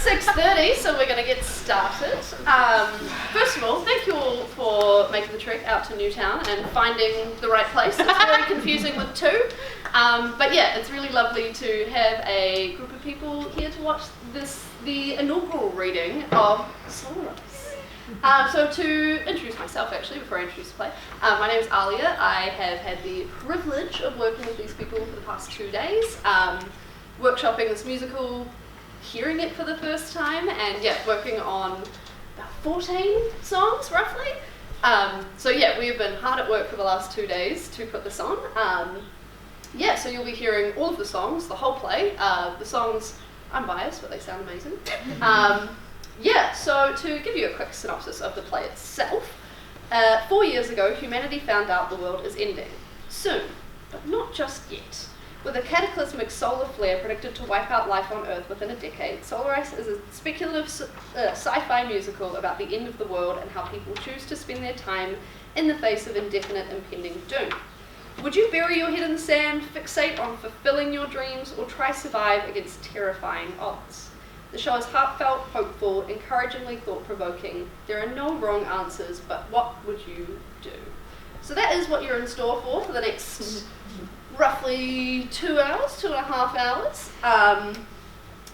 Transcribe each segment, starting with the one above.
6:30, so we're going to get started. First of all, thank you all for making the trek out to Newtown and finding the right place. It's very confusing with two. But yeah, it's really lovely to have a group of people here to watch the inaugural reading of Solarise. So to introduce myself, actually, before I introduce the play, my name is Alia. I have had the privilege of working with these people for the past 2 days, workshopping this musical, hearing it for the first time, and yeah, working on about 14 songs, roughly. So yeah, we have been hard at work for the last 2 days to put this on. Yeah, so you'll be hearing all of the songs, the whole play. The songs, I'm biased, but they sound amazing. Yeah, so to give you a quick synopsis of the play itself, 4 years ago, humanity found out the world is ending. Soon, but not just yet. With a cataclysmic solar flare predicted to wipe out life on Earth within a decade, Solarise is a speculative sci-fi musical about the end of the world and how people choose to spend their time in the face of indefinite impending doom. Would you bury your head in the sand, fixate on fulfilling your dreams, or try survive against terrifying odds? The show is heartfelt, hopeful, encouragingly thought-provoking. There are no wrong answers, but what would you do? So that is what you're in store for the next roughly 2 hours, 2.5 hours.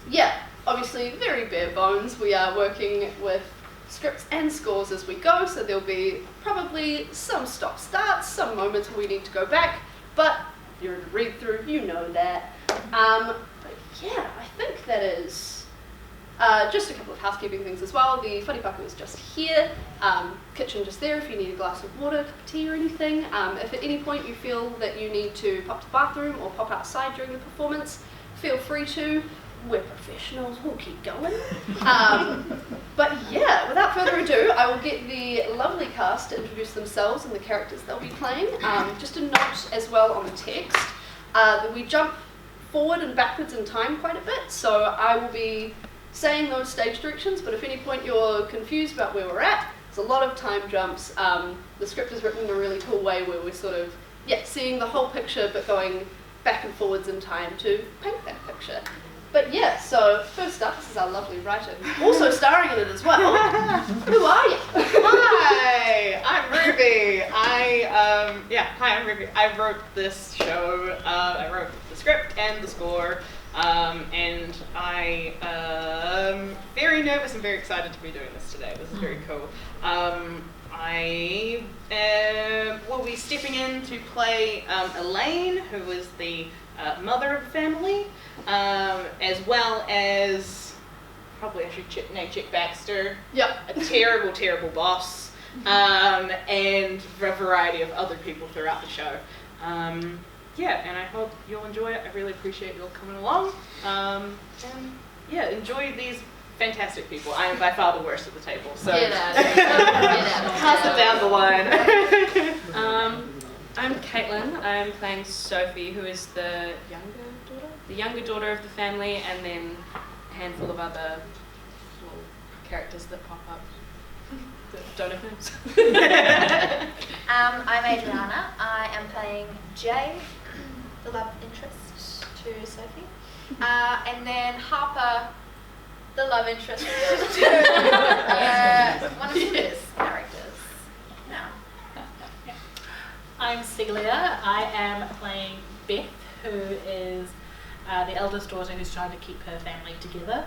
Yeah, obviously very bare bones. We are working with scripts and scores as we go, so there'll be probably some stop starts, some moments where we need to go back, but you're in a read through, you know that. But yeah, I think that is just a couple of housekeeping things as well. The funny bucket is just here, kitchen just there if you need a glass of water, cup of tea or anything. If at any point you feel that you need to pop to the bathroom or pop outside during the performance, feel free to. We're professionals, we'll keep going. But yeah, without further ado, I will get the lovely cast to introduce themselves and the characters they'll be playing. Just a note as well on the text, that we jump forward and backwards in time quite a bit, so I will be saying those stage directions, but if at any point you're confused about where we're at, there's a lot of time jumps. The script is written in a really cool way where we're sort of, seeing the whole picture but going back and forwards in time to paint that picture. But yeah, so first up, this is our lovely writer, also starring in it as well. Who are you? Hi, I'm Ruby. Hi, I'm Ruby. I wrote this show. I wrote the script and the score, and I am very nervous and very excited to be doing this today. This is very cool. I will be stepping in to play Elaine, who is the mother of the family, as well as, probably I should check Baxter, a terrible, terrible boss, and a variety of other people throughout the show. And I hope you'll enjoy it. I really appreciate you all coming along, and enjoy these fantastic people. I am by far the worst at the table, so pass it down the line. I'm Caitlin. I'm playing Sophie, who is the younger daughter of the family, and then a handful of other little characters that pop up that don't have names. I'm Adriana. I am playing Jaye, the love interest to Sophie, and then Harper, the love interest to one of Celia's characters. I'm Celia. I am playing Beth, who is the eldest daughter who's trying to keep her family together.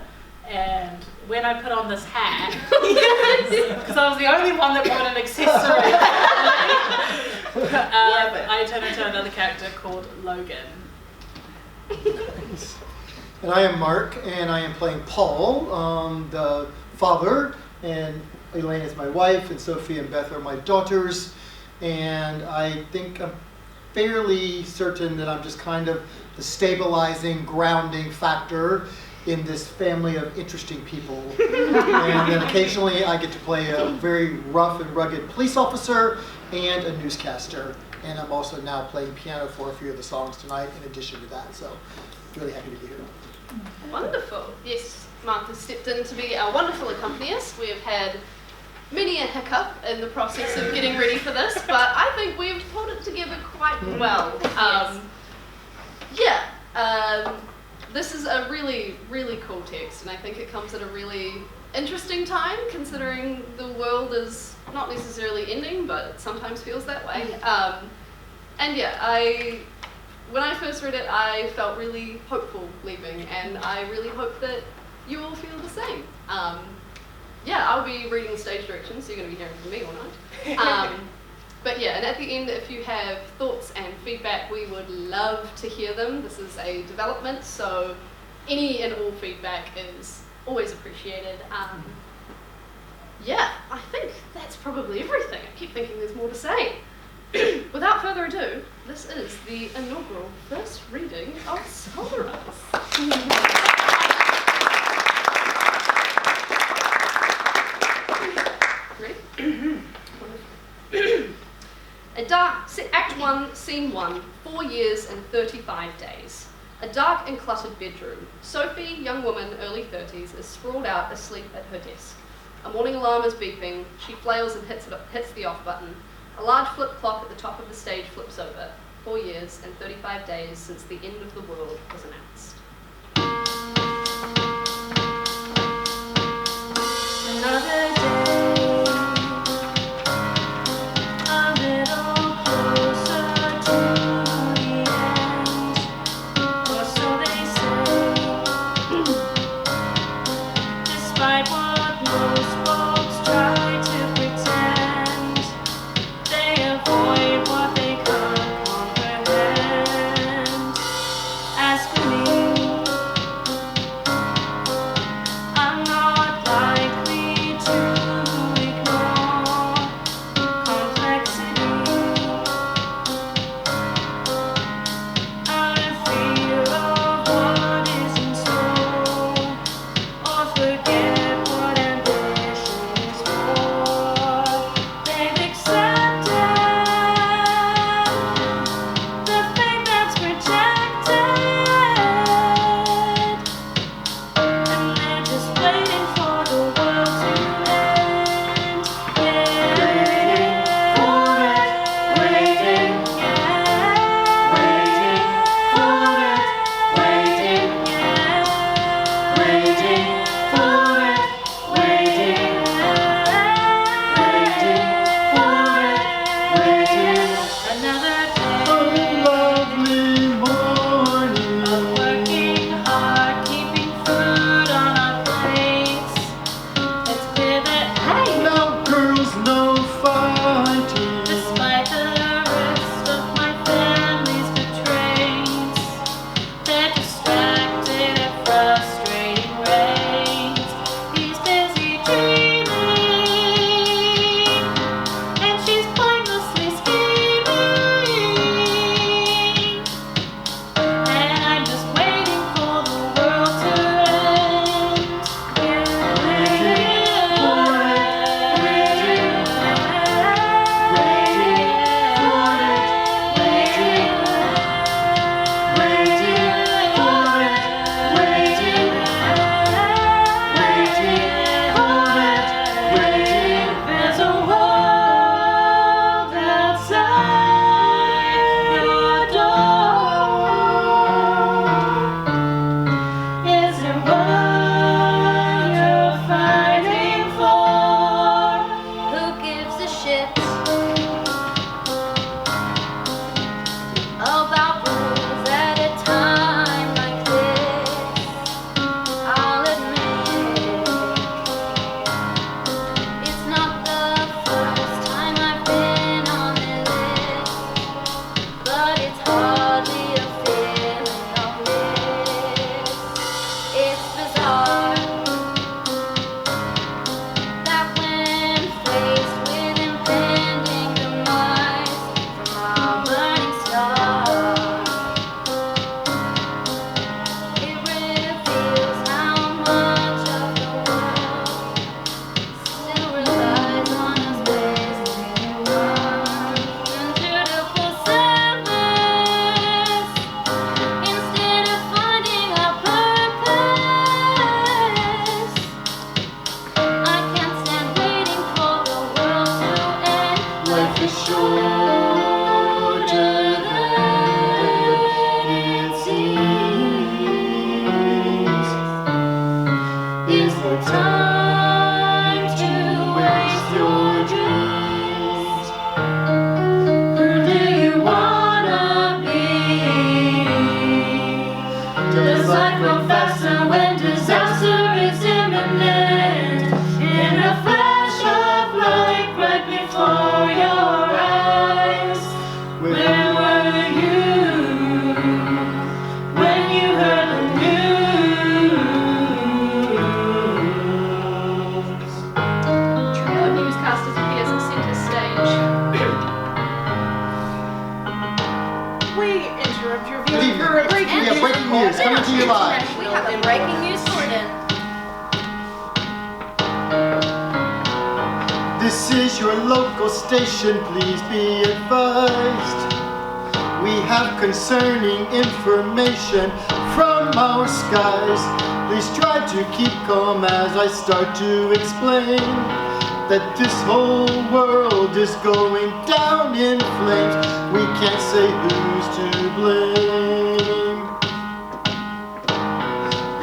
And when I put on this hat, because I was the only one that brought an accessory, I turn into another character called Logan. And I am Mark, and I am playing Paul, the father, and Elaine is my wife, and Sophie and Beth are my daughters. And I think I'm fairly certain that I'm just kind of the stabilizing, grounding factor in this family of interesting people. And then occasionally I get to play a very rough and rugged police officer and a newscaster. And I'm also now playing piano for a few of the songs tonight in addition to that. So really happy to be here. Wonderful. Yes, Mark has stepped in to be our wonderful accompanist. We have had many a hiccup in the process of getting ready for this, but I think we've pulled it together quite well. this is a really, really cool text, and I think it comes at a really interesting time, considering the world is not necessarily ending, but it sometimes feels that way. And yeah, when I first read it, I felt really hopeful leaving, and I really hope that you all feel the same. Yeah, I'll be reading the stage directions, so you're going to be hearing from me all night. But yeah, and at the end, if you have thoughts and feedback, we would love to hear them. This is a development, so any and all feedback is always appreciated. Yeah, I think that's probably everything. I keep thinking there's more to say. Without further ado, this is the inaugural first reading of Solarise. Ready? Act 1, Scene 1, 4 years and 35 days. A dark and cluttered bedroom. Sophie, young woman, early 30s, is sprawled out asleep at her desk. A morning alarm is beeping. She flails and hits the off button. A large flip clock at the top of the stage flips over. 4 years and 35 days since the end of the world was announced. Another day, a little closer to the end, or so they say. Despite what most folks try to pretend, they avoid what they can't comprehend. As for me, This is your local station, please be advised. We have concerning information from our skies. Please try to keep calm as I start to explain that this whole world is going down in flames. We can't say who's to blame.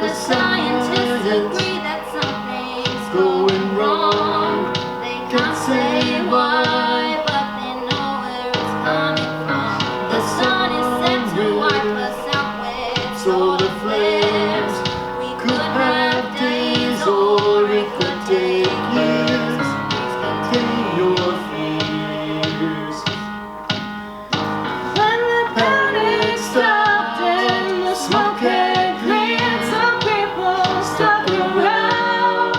The scientists agree that something's going wrong. They can't say why, but they know where it's coming from. The sun is set to wipe us out with solar flares. We could have days or it could take years. Contain your fears. When the panic stopped and the smoke had cleared, some people stuck around,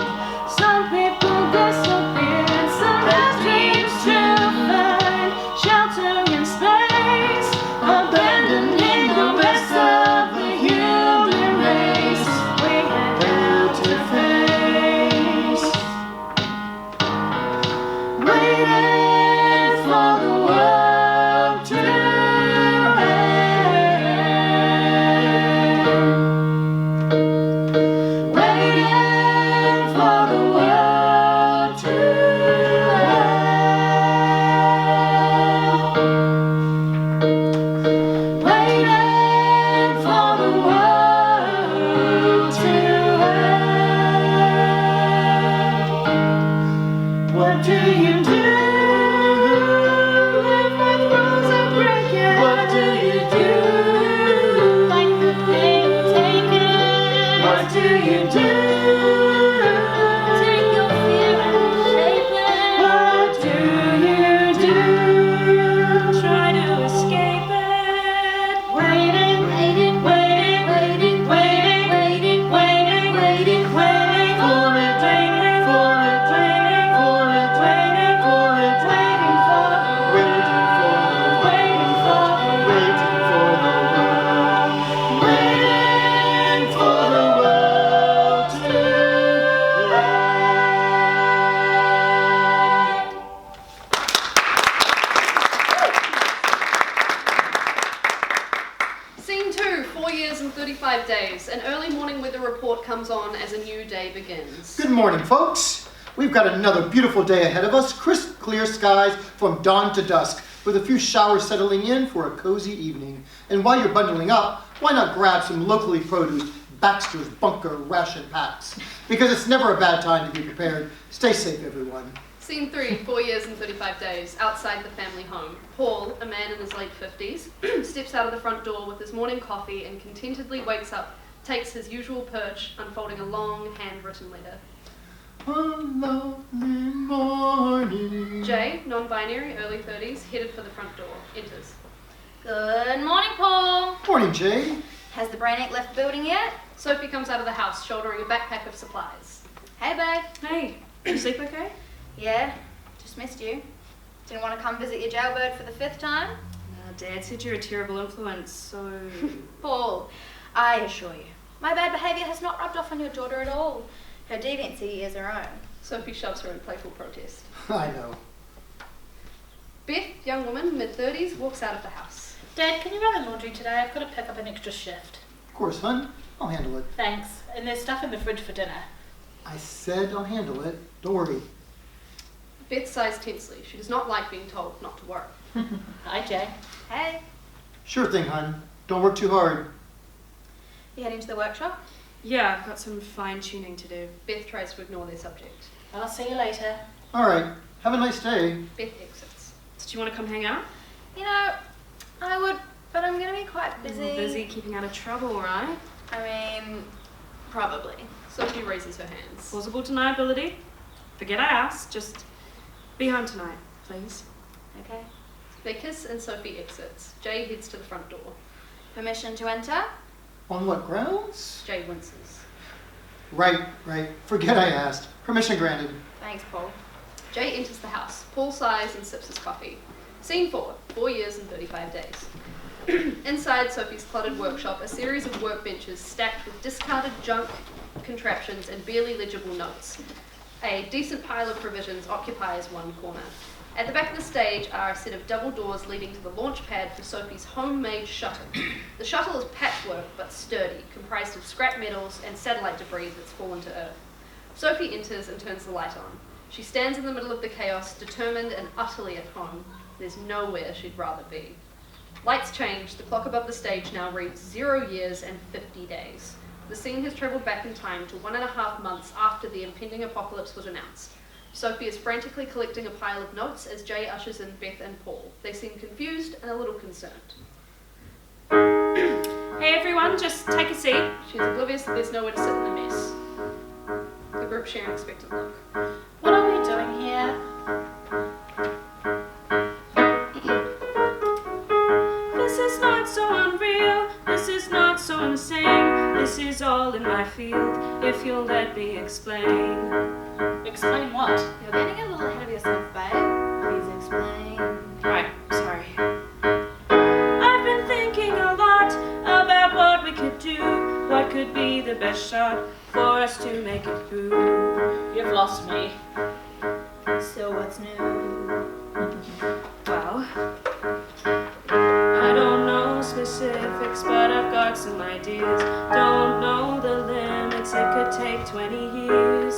some people disappeared, some had dreams to find shelter in space, abandoning the rest of the human race. We had hell to face, waiting for the world to end. Waiting for the world to end. Waiting for the world to end. What do you do if the rules are breaking? What do you do? Like the pain taken. What do you do? Take your fear and shape it. What do you do? Try to escape it. Waiting, waiting, waiting, waiting, waiting, waiting, waiting, waiting, waiting for it, waiting for it, waiting for it, waiting for it, waiting for the waiting for the waiting for the world, waiting for the world to end. Scene 2, 4 years and 35 days. An early morning weather report comes on as a new day begins. Good morning, folks. We've got another beautiful day ahead of us. Crisp, clear skies from dawn to dusk, with a few showers settling in for a cozy evening. And while you're bundling up, why not grab some locally produced Baxter's Bunker ration packs? Because it's never a bad time to be prepared. Stay safe, everyone. Scene 3, 4 years and 35 days, outside the family home. Paul, a man in his late 50s, steps out of the front door with his morning coffee and contentedly wakes up, takes his usual perch, unfolding a long, handwritten letter. A lovely morning. Jaye, non-binary, early 30s, headed for the front door, enters. Good morning, Paul. Morning, Jaye. Has the brainiac left the building yet? Sophie comes out of the house, shouldering a backpack of supplies. Hey, babe. Hey, you sleep okay? Yeah, just missed you. Didn't want to come visit your jailbird for the 5th time? Dad said you're a terrible influence, so... Paul, I assure you, my bad behaviour has not rubbed off on your daughter at all. Her deviancy is her own. Sophie shoves her in playful protest. I know. Beth, young woman, mid-30s, walks out of the house. Dad, can you run the laundry today? I've got to pick up an extra shift. Of course, hun. I'll handle it. Thanks. And there's stuff in the fridge for dinner. I said I'll handle it. Don't worry. Beth sighs tensely. She does not like being told not to worry. Hi, Jay. Hey, Sure thing, hun. Don't work too hard. you heading to the workshop? Yeah, I've got some fine-tuning to do. Beth tries to ignore their subject. I'll see you later. All right. Have a nice day. Beth exits. Did you want to come hang out? You know, I would, but I'm going to be quite busy. Busy keeping out of trouble, right? I mean, probably. Sophie raises her hands. Plausible deniability. Forget I asked, just be home tonight, please. Okay. They kiss and Sophie exits. Jaye heads to the front door. Permission to enter? On what grounds? Jaye winces. Right. Forget I asked. Permission granted. Thanks, Paul. Jaye enters the house. Paul sighs and sips his coffee. Scene 4, 4 years and 35 days. Inside Sophie's cluttered workshop, a series of workbenches stacked with discarded junk contraptions and barely legible notes. A decent pile of provisions occupies one corner. At the back of the stage are a set of double doors leading to the launch pad for Sophie's homemade shuttle. The shuttle is patchwork but sturdy, comprised of scrap metals and satellite debris that's fallen to Earth. Sophie enters and turns the light on. She stands in the middle of the chaos, determined and utterly at home. There's nowhere she'd rather be. Lights change. The clock above the stage now reads 0 years and 50 days. The scene has travelled back in time to 1.5 months after the impending apocalypse was announced. Sophie is frantically collecting a pile of notes as Jaye ushers in Beth and Paul. They seem confused and a little concerned. Hey everyone, just take a seat. She's oblivious that there's nowhere to sit in the mess. The group share an expectant look. What are we doing here? This is not so unreal, this is not so insane. This is all in my field, if you'll let me explain. Explain what? You're getting a little ahead of yourself, babe. Please explain. Right, sorry. I've been thinking a lot about what we could do, what could be the best shot for us to make it through. You've lost me. So what's new? Well, I don't know specifics, but I've got some ideas. Don't know the limits, it could take 20 years.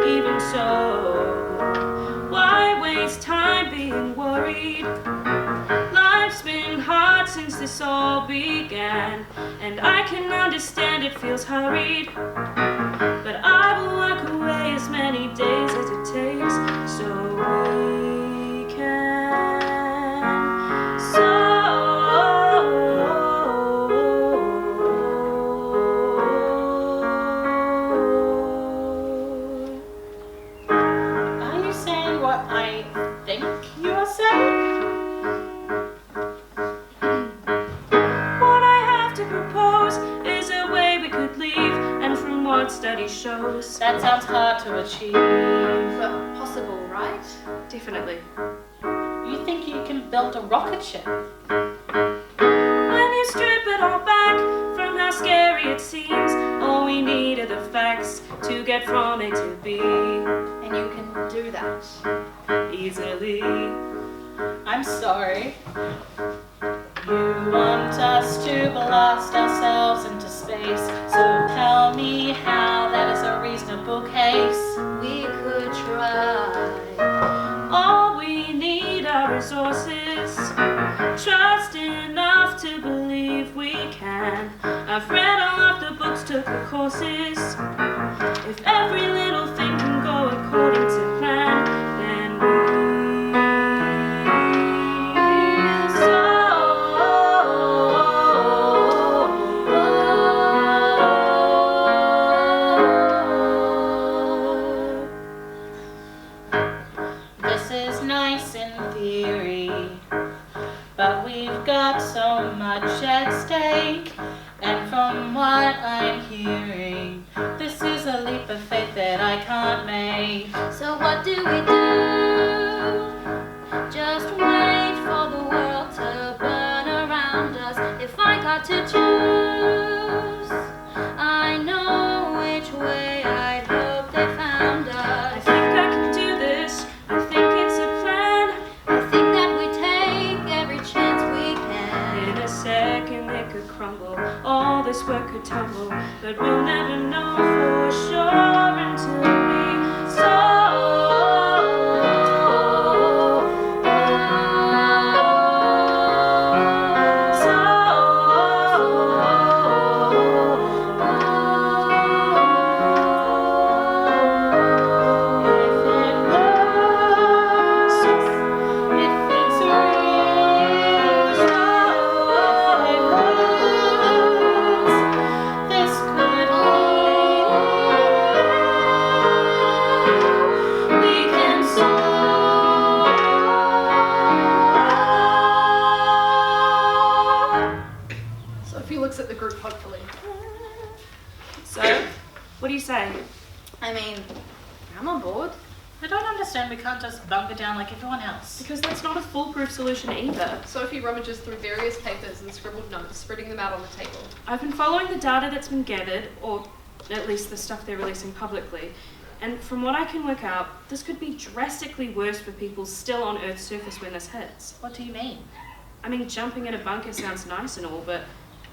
Even so, why waste time being worried? Life's been hard since this all began, and I can understand it feels hurried. But I will work away as many days as it takes, so we can. Are you saying what I think you are saying? What I have to propose is a way we could leave, and from what study shows, That sounds hard to achieve. But possible, right? definitely. You think you can build a rocket ship? When you strip it all back from how scary it seems, all we need are the facts to get from A to B And you can do that. easily. I'm sorry. You want us to blast ourselves into space, so tell me how that is a reasonable case. We could try. All we need are resources, trust enough to believe we can. I've read all of the books, took the courses. If every little thing can go according to plan, then we'll This is nice in theory, but we've got so much at stake. And from what I'm hearing, this is a leap of faith that I can't make. So what do we do? Just wait for the world to burn around us. If I got to choose, I know which way I'd hope they found I us. think I can do this, I think it's a plan. I think that we take every chance we can. In a second it could crumble, all this work could tumble, but we'll never know for sure until we Sophie looks at the group hopefully. So, what do you say? I mean, I'm on board. I don't understand we can't just bunker down like everyone else. Because that's not a foolproof solution either. Sophie rummages through various papers and scribbled notes, spreading them out on the table. I've been following the data that's been gathered, or at least the stuff they're releasing publicly, And from what I can work out, this could be drastically worse for people still on Earth's surface when this hits. What do you mean? I mean, jumping in a bunker sounds nice and all, but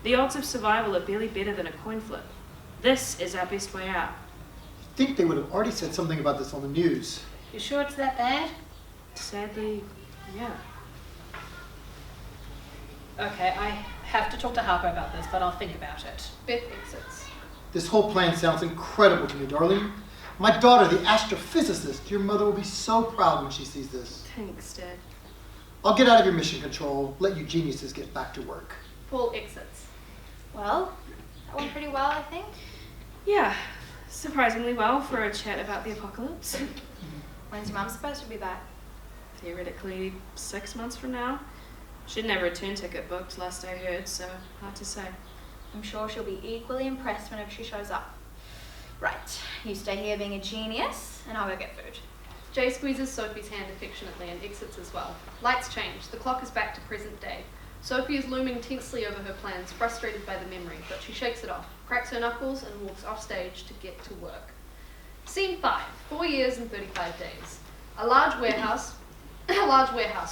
the odds of survival are barely better than a coin flip. This is our best way out. I think they would have already said something about this on the news. You sure it's that bad? Sadly, yeah. Okay, I have to talk to Harper about this, but I'll think about it. Beth exits. This whole plan sounds incredible to me, darling. My daughter, the astrophysicist, your mother will be so proud when she sees this. Thanks, Dad. I'll get out of your mission control, let you geniuses get back to work. Paul exits. Well, that went pretty well, I think. Yeah, surprisingly well for a chat about the apocalypse. When's your mum supposed to be back? Theoretically, 6 months from now. She'd never a return ticket booked last I heard, so hard to say. I'm sure she'll be equally impressed whenever she shows up. Right, you stay here being a genius, and I'll go get food. Jaye squeezes Sophie's hand affectionately and exits as well. Lights change. The clock is back to present day. Sophie is looming tensely over her plans, frustrated by the memory, but she shakes it off, cracks her knuckles, and walks off stage to get to work. Scene 5. 4 years and 35 days. A large warehouse.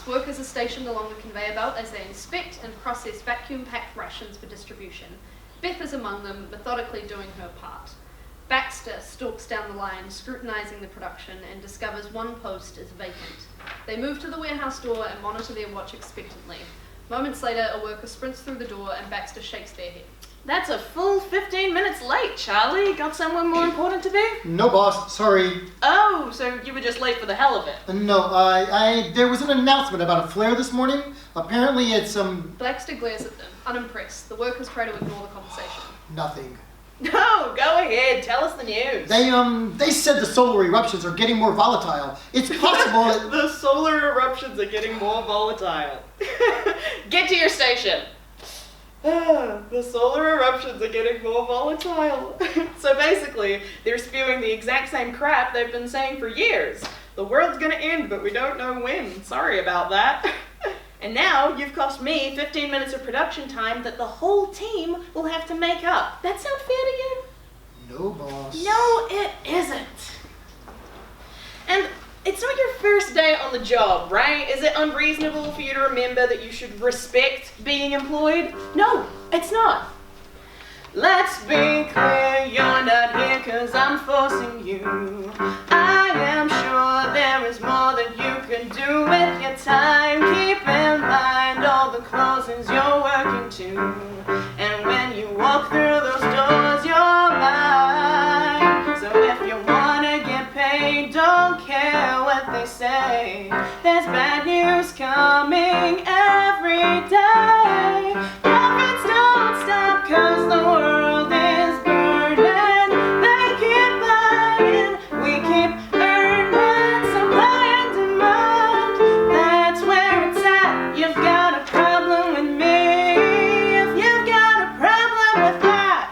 Workers are stationed along the conveyor belt as they inspect and process vacuum-packed rations for distribution. Beth is among them, methodically doing her part. Baxter stalks down the line, scrutinizing the production, and discovers one post is vacant. They move to the warehouse door and monitor their watch expectantly. Moments later, a worker sprints through the door and Baxter shakes their head. That's a full 15 minutes late, Charlie. Got somewhere more important to do? No, boss, sorry. Oh, so you were just late for the hell of it. No, there was an announcement about a flare this morning. Apparently it's, Baxter glares at them, unimpressed. The workers try to ignore the conversation. nothing. No, go ahead. Tell us the news. They said the solar eruptions are getting more volatile. It's possible that... The solar eruptions are getting more volatile. Get to your station. The solar eruptions are getting more volatile. So basically, they're spewing the exact same crap they've been saying for years. The world's gonna end, but we don't know when. Sorry about that. And now you've cost me 15 minutes of production time that the whole team will have to make up. That sound fair to you? No, boss. No, it isn't. And it's not your first day on the job, right? Is it unreasonable for you to remember that you should respect being employed? No, it's not. Let's be clear, you're not here 'cause I'm forcing you. I am sure there is more that you can do with your time. Keep in mind all the closings you're working to. And when you walk through those doors, you're mine. So if you wanna get paid, don't care what they say. There's bad news coming every day. Profits don't stop 'cause the world is burning. They keep buying, we keep earning. Supply and demand, that's where it's at. You've got a problem with me if you've got a problem with that.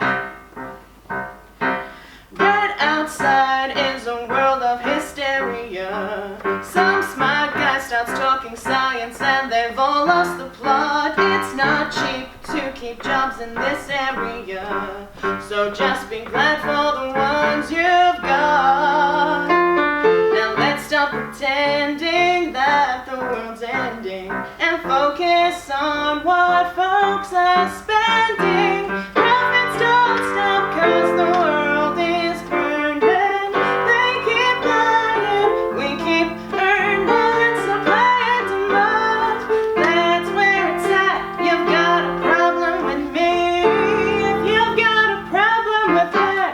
But outside is a world of hysteria. Some smart guy starts talking science and they've all lost the plot. It's not cheap to keep jobs in this area, so just be glad for the ones you've got. Now let's stop pretending that the world's ending and focus on what folks are spending. Profits don't stop 'cause the world is burning. They keep buying, we keep earning. Supply and demand, that's where it's at. You've got a problem with me if you've got a problem with that.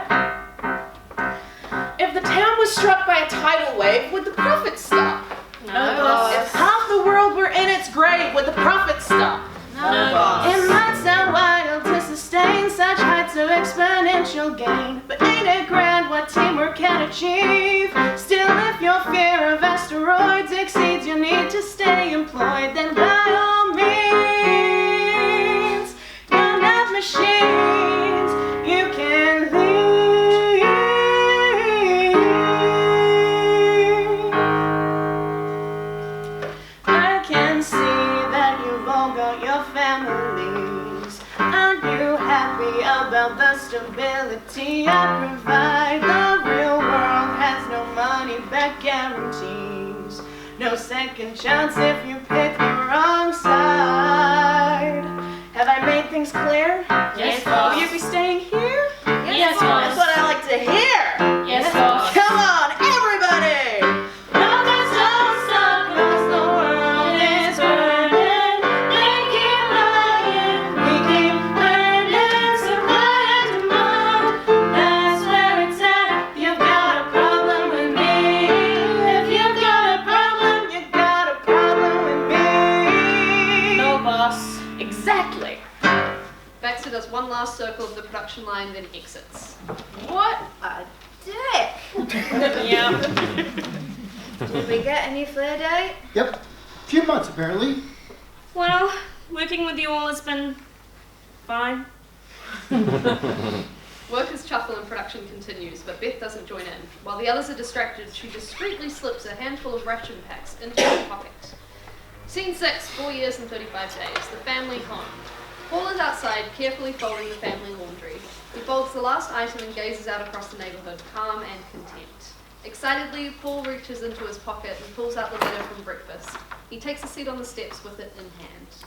If the town was struck by a tidal wave, would the profits stop? No, boss. If half the world were in its grave, would the profits stop? No, boss. It might sound wild to sustain such heights of exponential gain, but ain't it grand what teamwork can achieve? Still, if your fear of asteroids exceeds your need to stay employed, then by all means, you're not machines, you can leave. I can see that you've all got your families. Aren't you happy about the stability I provide? The real world has that guarantees no second chance if you pick the wrong side. Have I made things clear? Yes, Will boss. you be staying here? Yes, That's boss. what I like to hear. Yes, boss. Come on, everybody! Nothing's so stuck 'cause the world is burning. They keep lying, we keep burning. Supply and demand, that's where it's at. You've got a problem with me. If you've got a problem, you got a problem with me. No, boss. Exactly. Baxter does one last circle of the production line, then exits. What a dick! Yeah. Did we get any flair date? Yep. Few months apparently. Well, working with you all has been fine. Workers' chuckle and production continues, but Beth doesn't join in. While the others are distracted, she discreetly slips a handful of ration packs into her pocket. Scene 6, 4 years and 35 days. The family home. Paul is outside, carefully folding the family laundry. He folds the last item and gazes out across the neighborhood, calm and content. Excitedly, Paul reaches into his pocket and pulls out the letter from breakfast. He takes a seat on the steps with it in hand.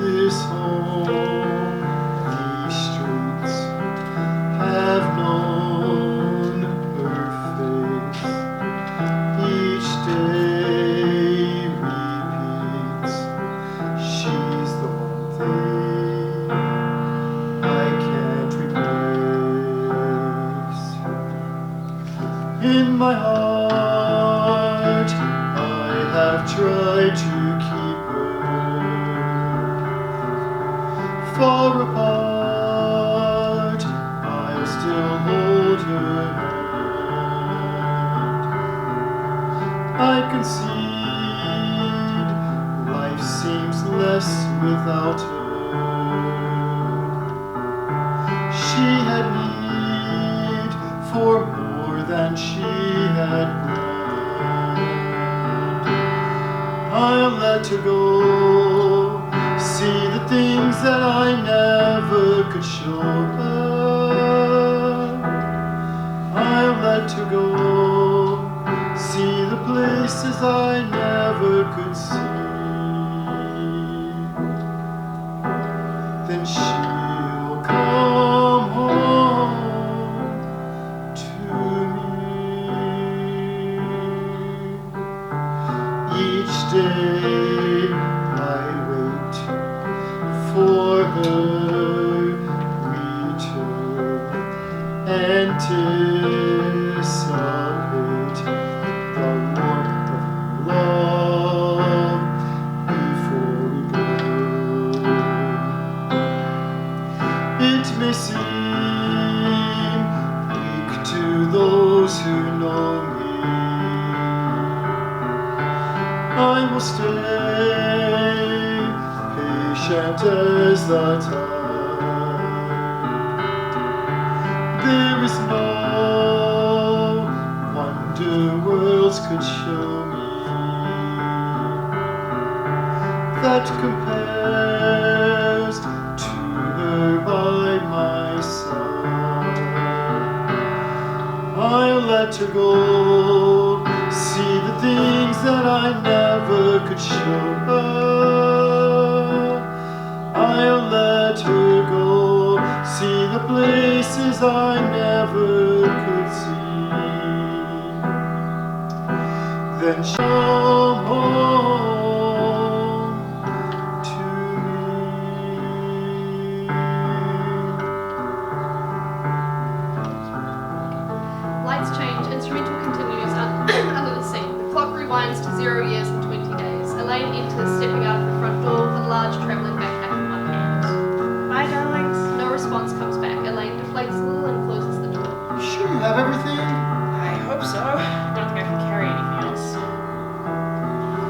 This home, these streets have known her face. Each day repeats. She's the one thing I can't replace. In my heart, I have tried to keep her far apart. I'll still hold her hand. I concede life seems less without her. She had need for more than she had planned. I'll let her go, see the things that I never could show her. I'll let her go, see the places I never could see. Then she'll come home to me. Each day I wait for her return, anticipate the warmth of love before we burn. It may seem weak to those who know me. I will stay patient as the tide. There is no wonder worlds could show me that compares to her by my side. I'll let her go, see the things that I never could show her. I'll let her go, see the places I never could see. Then she'll come home to me. Lights change, instrumental continues under the scene. The clock rewinds to 0 years and 20 days. Elaine enters, stepping out of the front door with a large travelling backpack in one hand. Bye, darlings. No response comes back. Elaine deflates a little and closes the door. You sure you have everything? I hope so. I don't think I can carry anything else.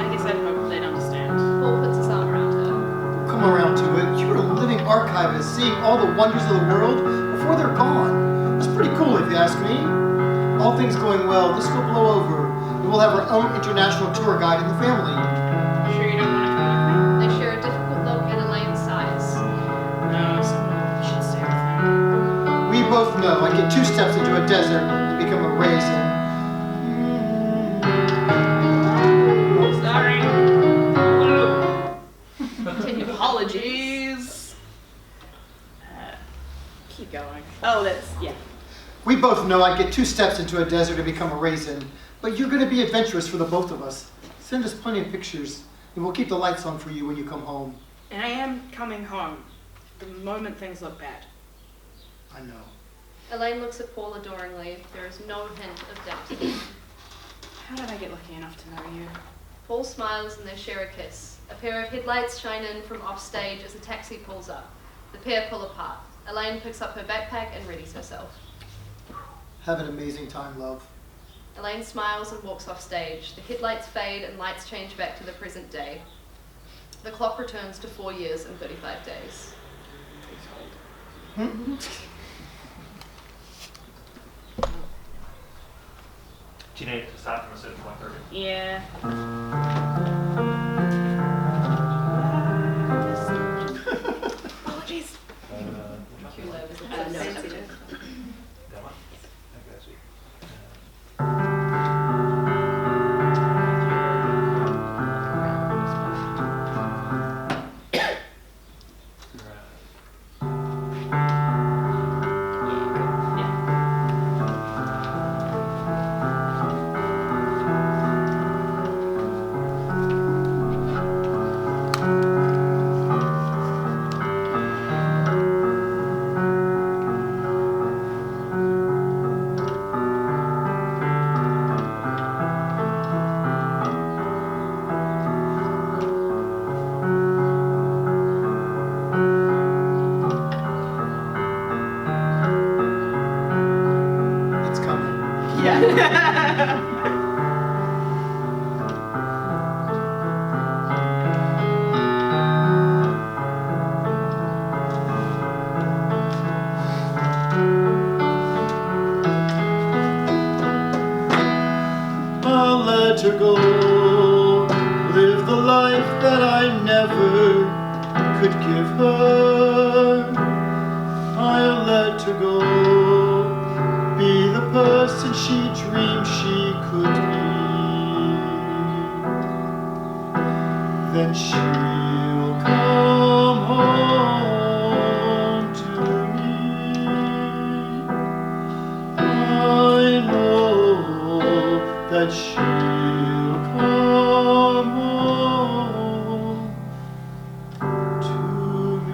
I guess I'd hope they'd understand. Paul puts his arm around her. Come around to it. You're a living archivist, seeing all the wonders of the world before they're gone. It's pretty cool if you ask me. All things going well, this will blow over, and we'll have our own international tour guide in the family. Sure you I get 2 steps into a desert and become a raisin. Sorry. Apologies. Keep going. Oh, that's, yeah. We both know I get 2 steps into a desert and become a raisin, but you're going to be adventurous for the both of us. Send us plenty of pictures, and we'll keep the lights on for you when you come home. And I am coming home the moment things look bad. I know. Elaine looks at Paul adoringly. There is no hint of doubt. How did I get lucky enough to know you? Paul smiles and they share a kiss. A pair of headlights shine in from off stage as a taxi pulls up. The pair pull apart. Elaine picks up her backpack and readies herself. Have an amazing time, love. Elaine smiles and walks off stage. The headlights fade and lights change back to the present day. The clock returns to 4 years and 35 days. Do you need it to start from a certain point, or? Yeah. Apologies. Sensitive. That one? Okay, sweet. It's coming. I'll let her go, live the life that I never could give her. I'll let her go, be the person she dreamed she could be. Then she'll come home to me. I know that she'll come home to me.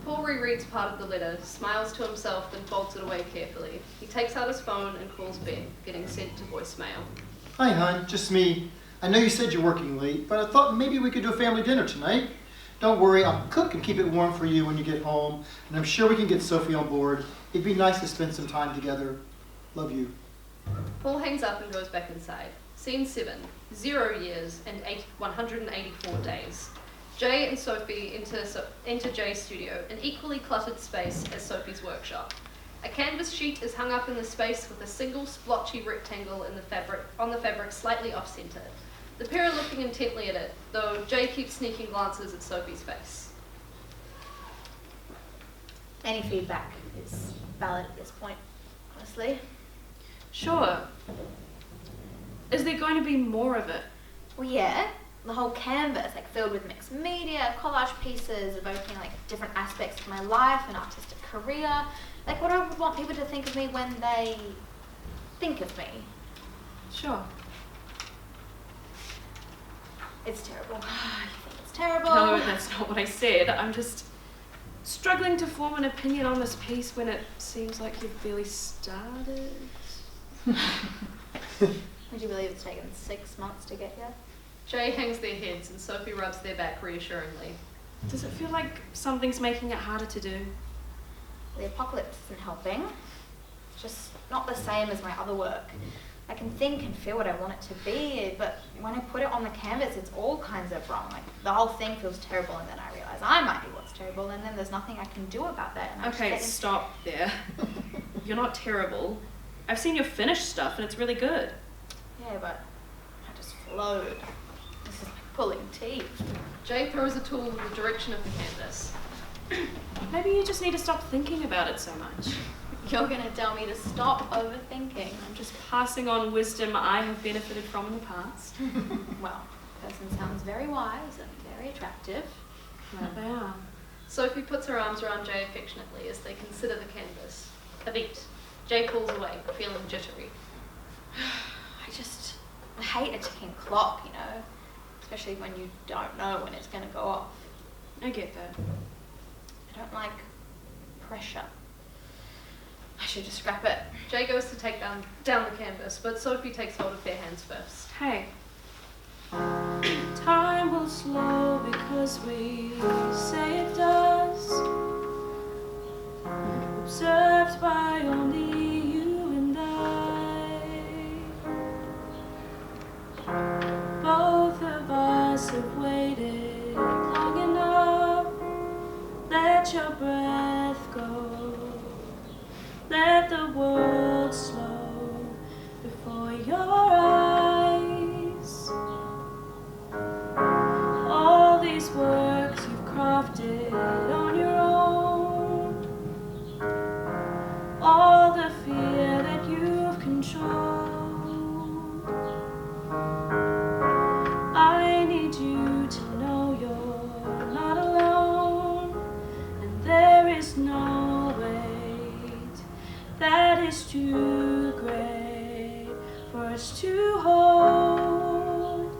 Paul rereads part of the letter, smiles to himself, then folds it away carefully. He takes out his phone and calls Beth, getting sent to voicemail. Hi, hon, just me. I know you said you're working late, but I thought maybe we could do a family dinner tonight. Don't worry, I'll cook and keep it warm for you when you get home, and I'm sure we can get Sophie on board. It'd be nice to spend some time together. Love you. Paul hangs up and goes back inside. Scene 7, 0 years and 184 days. Jaye and Sophie enter Jaye's studio, an equally cluttered space as Sophie's workshop. A canvas sheet is hung up in the space with a single splotchy rectangle in on the fabric slightly off-center. The pair are looking intently at it, though Jaye keeps sneaking glances at Sophie's face. Any feedback is valid at this point, honestly. Sure. Is there going to be more of it? Well, yeah, the whole canvas, like filled with mixed media, collage pieces, evoking like different aspects of my life and artistic career. Like what I would want people to think of me when they think of me. Sure. It's terrible. You think it's terrible? No, that's not what I said. I'm just struggling to form an opinion on this piece when it seems like you've barely started. Would you believe it's taken 6 months to get here? Jaye hangs their heads and Sophie rubs their back reassuringly. Does it feel like something's making it harder to do? The apocalypse isn't helping. It's just not the same as my other work. I can think and feel what I want it to be, but when I put it on the canvas, it's all kinds of wrong. Like the whole thing feels terrible, and then I realize I might be what's terrible, and then there's nothing I can do about that. And I just Okay, get stop there. You're not terrible. I've seen your finished stuff and it's really good. Yeah, but I just flowed. This is like pulling teeth. Jaye throws a tool in the direction of the canvas. Maybe you just need to stop thinking about it so much. You're going to tell me to stop overthinking. I'm just passing on wisdom I have benefited from in the past. Well, person sounds very wise and very attractive. Well, they are. Sophie puts her arms around Jaye affectionately as they consider the canvas. A beat. Jaye pulls away, feeling jittery. I hate a ticking clock, you know, especially when you don't know when it's going to go off. I get that. I don't like pressure. I should just scrap it. Jaye goes to take down the canvas, but Sophie takes hold of their hands first. Hey. Time will slow because we say it does. Observed by only you and I. Both of us have waited long enough. Let your breath go. Let the world slow before your eyes. All these works you've crafted on your own. All the fear that you've controlled. I need you to know you're not alone. And there is no weight that is too great for us to hold.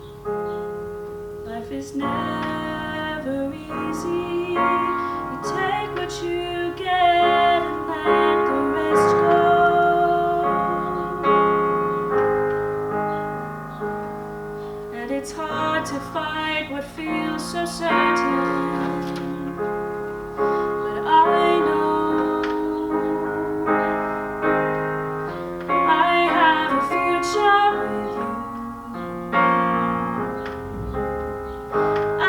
Life is never easy. You take what you get and let the rest go. And it's hard to fight what feels so certain. But I know I have a future with you. I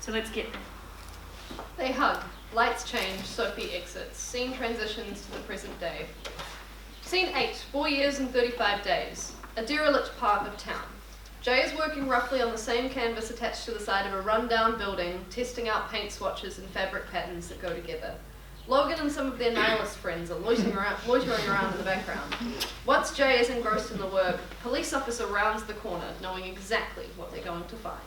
So let's get there. They hug. Lights change. Sophie exits. Scene transitions to the present day. Scene 8. 4 years and 35 days. A derelict part of town. Jaye is working roughly on the same canvas attached to the side of a run-down building, testing out paint swatches and fabric patterns that go together. Logan and some of their nihilist friends are loitering around in the background. Once Jaye is engrossed in the work, a police officer rounds the corner, knowing exactly what they're going to find.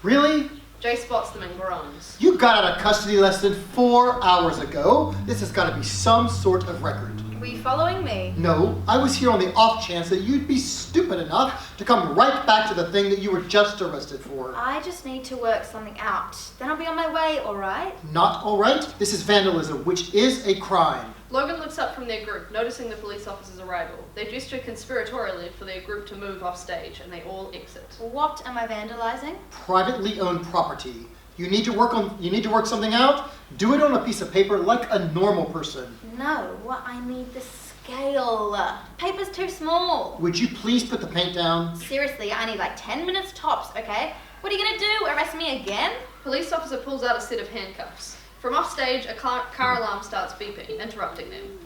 Really? Jaye spots them and groans. You got out of custody less than 4 hours ago. This has got to be some sort of record. Were you following me? No, I was here on the off chance that you'd be stupid enough to come right back to the thing that you were just arrested for. I just need to work something out. Then I'll be on my way, alright? Not all right? This is vandalism, which is a crime. Logan looks up from their group, noticing the police officer's arrival. They gesture conspiratorially for their group to move off stage, and they all exit. What am I vandalizing? Privately owned property. You need to work something out? Do it on a piece of paper like a normal person. No, I need the scale. Paper's too small. Would you please put the paint down? Seriously, I need like 10 minutes tops, okay? What are you gonna do? Arrest me again? Police officer pulls out a set of handcuffs. From off stage, a car alarm starts beeping, interrupting them.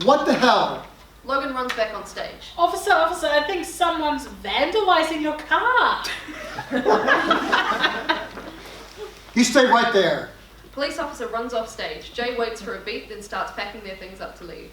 What the hell? Logan runs back on stage. Officer, I think someone's vandalizing your car. You stay right there. Police officer runs off stage. Jaye waits for a beat, then starts packing their things up to leave.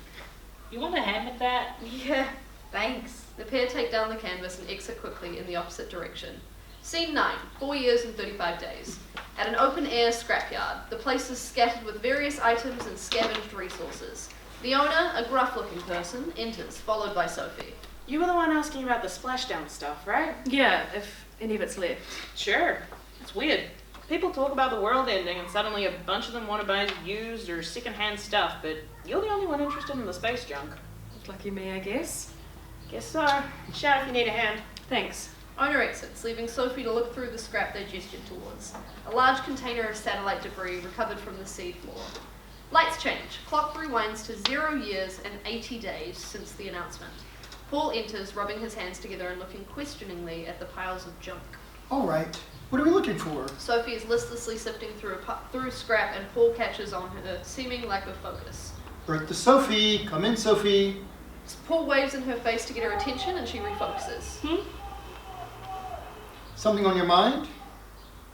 You want a hand with that? Yeah, thanks. The pair take down the canvas and exit quickly in the opposite direction. Scene 9. 4 years and 35 days. At an open-air scrapyard, the place is scattered with various items and scavenged resources. The owner, a gruff-looking person, enters, followed by Sophie. You were the one asking about the splashdown stuff, right? Yeah, if any of it's left. Sure. It's weird. People talk about the world ending and suddenly a bunch of them want to buy used or second-hand stuff, but you're the only one interested in the space junk. Lucky me, I guess. Guess so. Shout if you need a hand. Thanks. Owner exits, leaving Sophie to look through the scrap they gestured towards. A large container of satellite debris recovered from the sea floor. Lights change. Clock rewinds to 0 years and 80 days since the announcement. Paul enters, rubbing his hands together and looking questioningly at the piles of junk. All right. What are we looking for? Sophie is listlessly sifting through scrap, and Paul catches on her seeming lack of focus. Bertha Sophie. Come in, Sophie. Paul waves in her face to get her attention, and she refocuses. Something on your mind?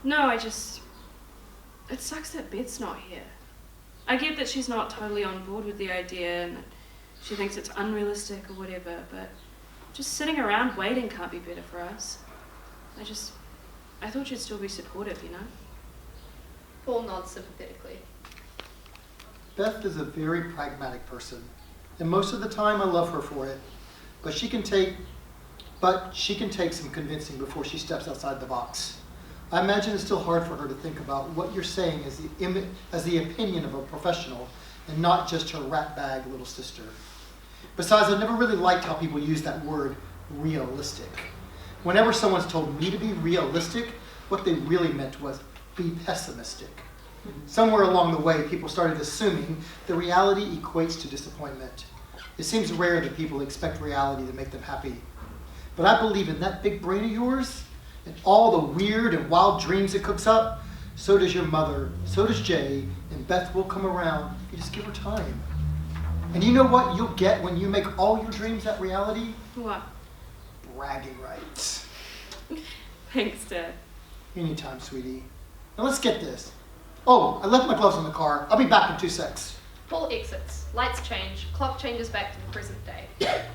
No, it sucks that Beth's not here. I get that she's not totally on board with the idea and that she thinks it's unrealistic or whatever, but just sitting around waiting can't be better for us. I thought you'd still be supportive, you know? Paul nods sympathetically. Beth is a very pragmatic person, and most of the time I love her for it. But she can take some convincing before she steps outside the box. I imagine it's still hard for her to think about what you're saying as the opinion of a professional and not just her ratbag little sister. Besides, I've never really liked how people use that word, realistic. Whenever someone's told me to be realistic, what they really meant was be pessimistic. Somewhere along the way, people started assuming that reality equates to disappointment. It seems rare that people expect reality to make them happy. But I believe in that big brain of yours and all the weird and wild dreams it cooks up. So does your mother, so does Jaye, and Beth will come around if you just give her time. And you know what you'll get when you make all your dreams that reality? What? Bragging rights. Thanks, Dad. Anytime, sweetie. Now let's get this. Oh, I left my gloves in the car. I'll be back in 2 secs. Paul exits. Lights change. Clock changes back to the present day.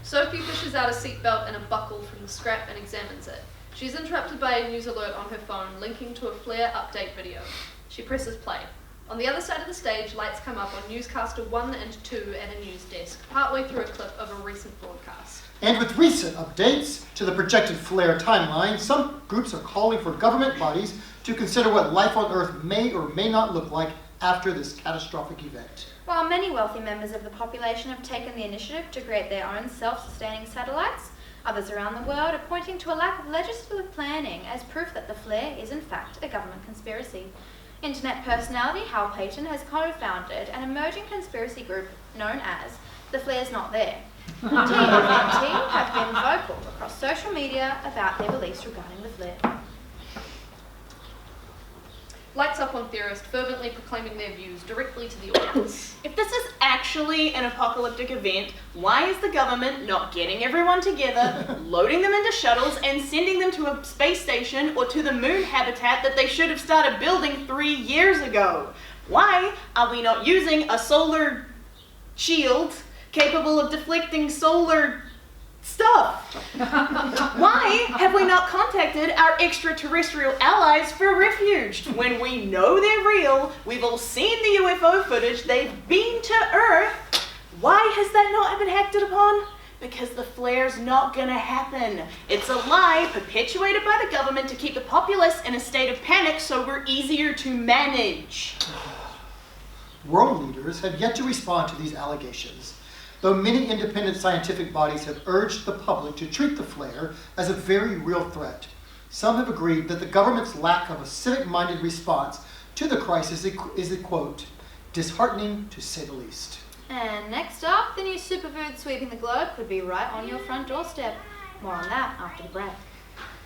Sophie fishes out a seatbelt and a buckle from the scrap and examines it. She's interrupted by a news alert on her phone linking to a Flare update video. She presses play. On the other side of the stage, lights come up on newscaster 1 and 2 at a news desk, partway through a clip of a recent broadcast. And with recent updates to the projected Flare timeline, some groups are calling for government bodies to consider what life on Earth may or may not look like after this catastrophic event. While many wealthy members of the population have taken the initiative to create their own self-sustaining satellites, others around the world are pointing to a lack of legislative planning as proof that the flare is in fact a government conspiracy. Internet personality Hal Payton has co-founded an emerging conspiracy group known as The Flare's Not There. TMNT have been vocal across social media about their beliefs regarding the flare. Lights up on theorists, fervently proclaiming their views directly to the audience. If this is actually an apocalyptic event, why is the government not getting everyone together, loading them into shuttles, and sending them to a space station or to the moon habitat that they should have started building 3 years ago? Why are we not using a solar shield capable of deflecting solar stuff? Why have we not contacted our extraterrestrial allies for refuge? When we know they're real, we've all seen the UFO footage, they've been to Earth. Why has that not been acted upon? Because the flare's not gonna happen. It's a lie perpetuated by the government to keep the populace in a state of panic so we're easier to manage. World leaders have yet to respond to these allegations, though many independent scientific bodies have urged the public to treat the flare as a very real threat. Some have agreed that the government's lack of a civic-minded response to the crisis is a quote, disheartening to say the least. And next up, the new superfood sweeping the globe could be right on your front doorstep. More on that after the break.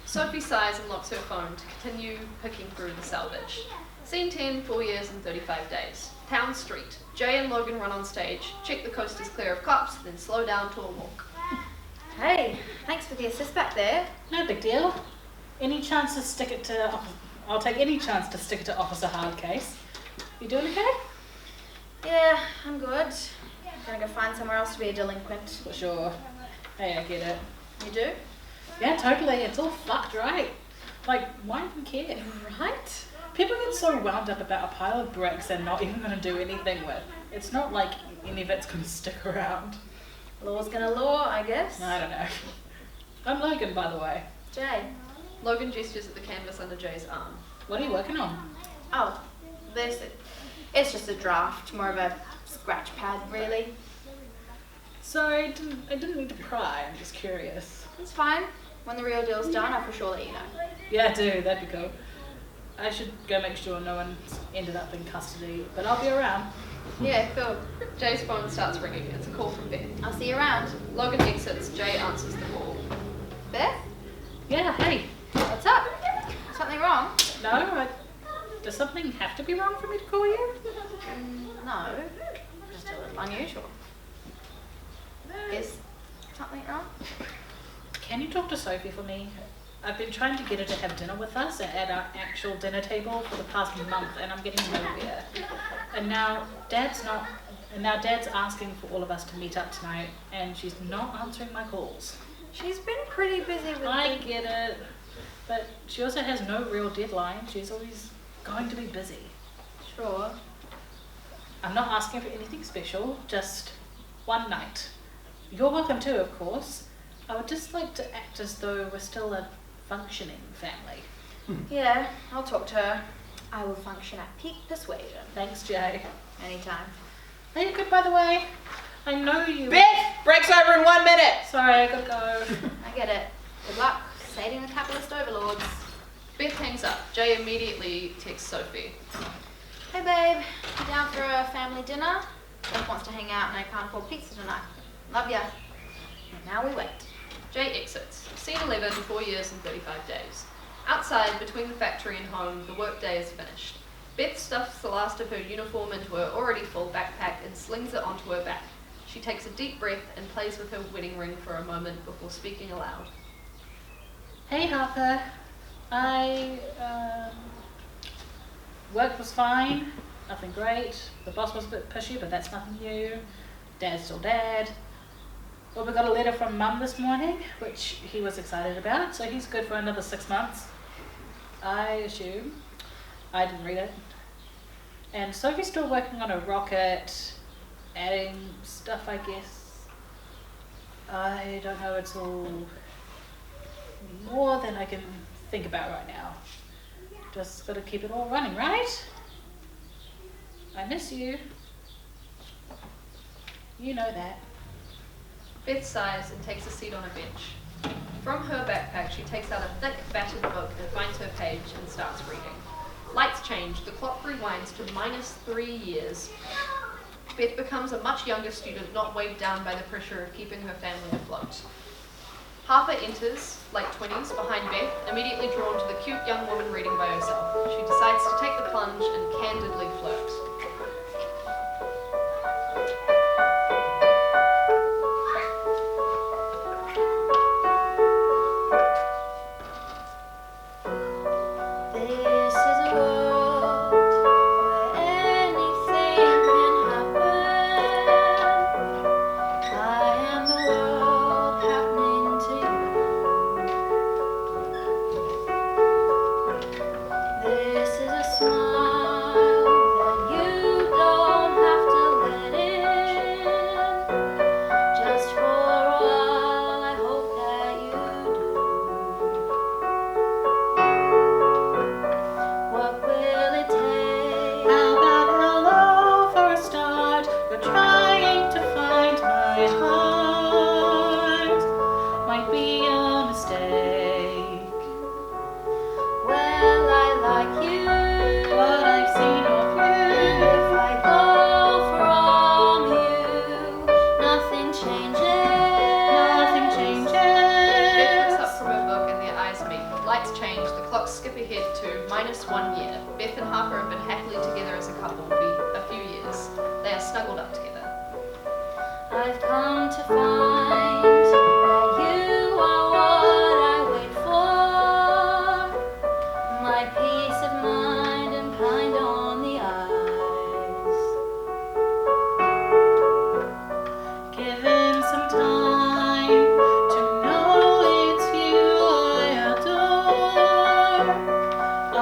Sophie sighs and locks her phone to continue picking through the salvage. Scene 10, 4 years and 35 days. Town Street. Jaye and Logan run on stage, check the coast is clear of cops, then slow down to a walk. Hey, thanks for the assist back there. No big deal. Any chance to stick it to... I'll take any chance to stick it to Officer Hardcase. You doing okay? Yeah, I'm good. Gonna go find somewhere else to be a delinquent. For sure. Hey, I get it. You do? Yeah, totally. It's all fucked, right? Like, why even care? Right? People get so wound up about a pile of bricks they're not even going to do anything with. It's not like any of it's going to stick around. Law's gonna law, I guess. I don't know. I'm Logan, by the way. Jay. Logan gestures at the canvas under Jaye's arm. What are you working on? Oh, it's just a draft, more of a scratch pad, really. So I didn't mean to pry. I'm just curious. It's fine. When the real deal's done, I'll for sure let you know. Yeah, do. That'd be cool. I should go make sure no one's ended up in custody, but I'll be around. Yeah, cool. Jaye's phone starts ringing. It's a call from Beth. I'll see you around. Logan exits. Jaye answers the call. Beth? Yeah, hey. What's up? Something wrong? No, does something have to be wrong for me to call you? No. Just a little unusual. Is something wrong? Can you talk to Sophie for me? I've been trying to get her to have dinner with us at our actual dinner table for the past month, and I'm getting nowhere. And now Dad's asking for all of us to meet up tonight, and she's not answering my calls. She's been pretty busy with I get it, but she also has no real deadline. She's always going to be busy. Sure. I'm not asking for anything special, just one night. You're welcome too, of course. I would just like to act as though we're still a functioning family. Yeah, I'll talk to her. I will function at peak persuasion. Thanks, Jaye. Anytime. Are you good, by the way? I know you... Beth! Break's over in 1 minute! Sorry, I gotta go. I get it. Good luck sating the capitalist overlords. Beth hangs up. Jaye immediately texts Sophie. Hey babe, you down for a family dinner? Beth wants to hang out and I can't afford pizza tonight. Love ya. And now we wait. Jaye exits. Scene 11, 4 years and 35 days. Outside, between the factory and home, the workday is finished. Beth stuffs the last of her uniform into her already full backpack and slings it onto her back. She takes a deep breath and plays with her wedding ring for a moment before speaking aloud. Hey, Harper. Work was fine. Nothing great. The boss was a bit pushy, but that's nothing new. Dad's still dad. Well, we got a letter from Mum this morning, which he was excited about, so he's good for another 6 months. I assume. I didn't read it. And Sophie's still working on a rocket, adding stuff, I guess. I don't know, it's all more than I can think about right now. Just gotta keep it all running, right? I miss you. You know that. Beth sighs and takes a seat on a bench. From her backpack, she takes out a thick, battered book and finds her page and starts reading. Lights change, the clock rewinds to -3 years. Beth becomes a much younger student, not weighed down by the pressure of keeping her family afloat. Harper enters, late 20s, behind Beth, immediately drawn to the cute young woman reading by herself. She decides to take the plunge and candidly flirt. This is a world where anything can happen. I am the world happening to you. This is a smile that you don't have to let in. Just for a while, I hope that you do. What will it take? How about hello for a start? You're trying to find my heart. Might be a mistake. Well, I like you. What I've seen of And you. if I go from you, nothing changes. Nothing Beth changes. looks up from her book and their eyes meet. Lights change, the clocks skip ahead to -1 year. Beth and Harper have been happily together as a couple for a few years. They are snuggled up together. I've come to find that you are what I wait for. My peace of mind and kind on the eyes. Given some time to know it's you I adore.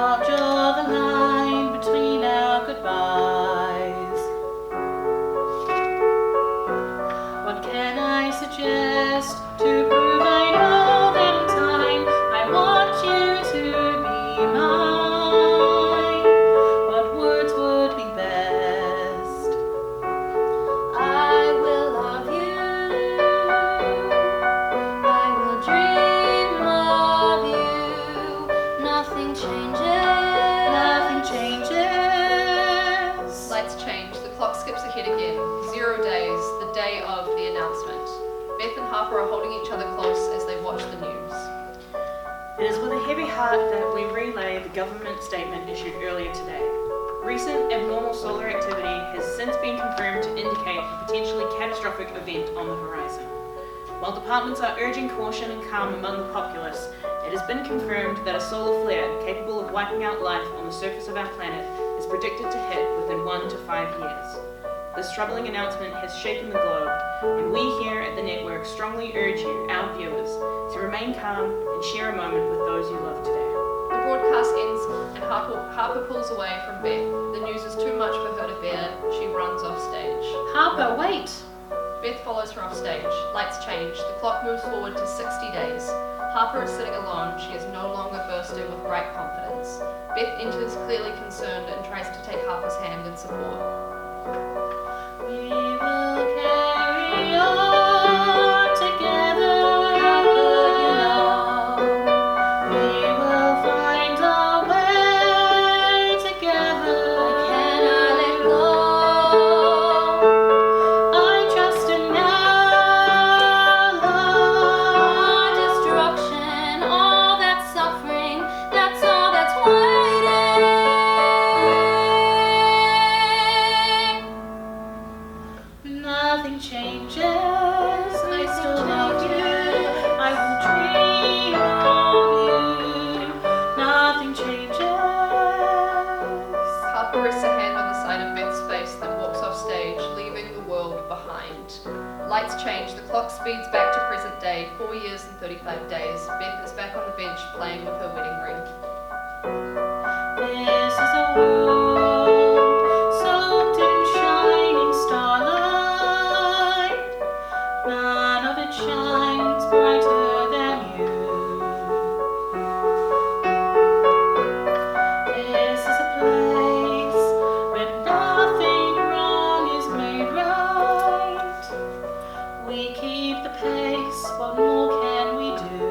I'll draw the line between our goodbyes. What can I suggest to prove I know that in time I want you to be mine? What words would be best? I will love you. I will dream of you. Nothing changes. Nothing changes. Lights change, the clock skips ahead again. 0 days, the day of the announcement. Beth and Harper are holding each other close as they watch the news. It is with a heavy heart that we relay the government statement issued earlier today. Recent abnormal solar activity has since been confirmed to indicate a potentially catastrophic event on the horizon. While departments are urging caution and calm among the populace, it has been confirmed that a solar flare capable of wiping out life on the surface of our planet is predicted to hit within 1 to 5 years. This troubling announcement has shaken the globe, and we here at the network strongly urge you, our viewers, to remain calm and share a moment with those you love today. The broadcast ends and Harper pulls away from Beth. The news is too much for her to bear. She runs off stage. Harper, wait! Beth follows her off stage. Lights change. The clock moves forward to 60 days. Harper is sitting alone. She is no longer bursting with bright confidence. Beth enters clearly concerned and tries to take Harper's hand in support. We will carry on together. How could you know? We will find our way together. Why can't I let go? I trust in our love. All destruction, all that suffering, that's all that's waiting. Nothing changes. I still love you. I will dream of you. Nothing changes. Harper rests a hand on the side of Beth's face, then walks off stage, leaving the world behind. Lights change. The clock speeds back to present day. 4 years and 35 days. Beth is back on the bench playing with her wedding ring. This is a world soaked in shining starlight. None of it shines brighter than you. This is a place where nothing wrong is made right. We keep the pace, what more can we do?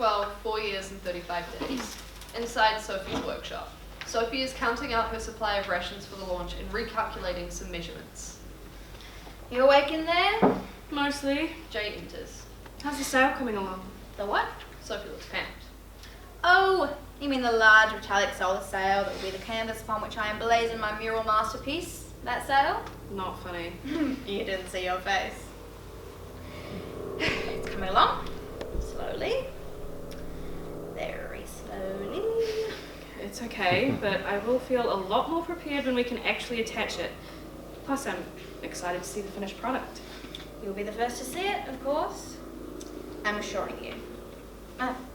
2012, 4 years and 35 days. Inside Sophie's workshop. Sophie is counting out her supply of rations for the launch and recalculating some measurements. You awake in there? Mostly. Jaye enters. How's the sale coming along? The what? Sophie looks panicked. Oh, you mean the large metallic solar sail that will be the canvas upon which I emblazon my mural masterpiece? That sail? Not funny. You didn't see your face. It's coming along. Slowly. Very slowly. It's okay, but I will feel a lot more prepared when we can actually attach it. Plus, I'm excited to see the finished product. You'll be the first to see it, of course. I'm assuring you.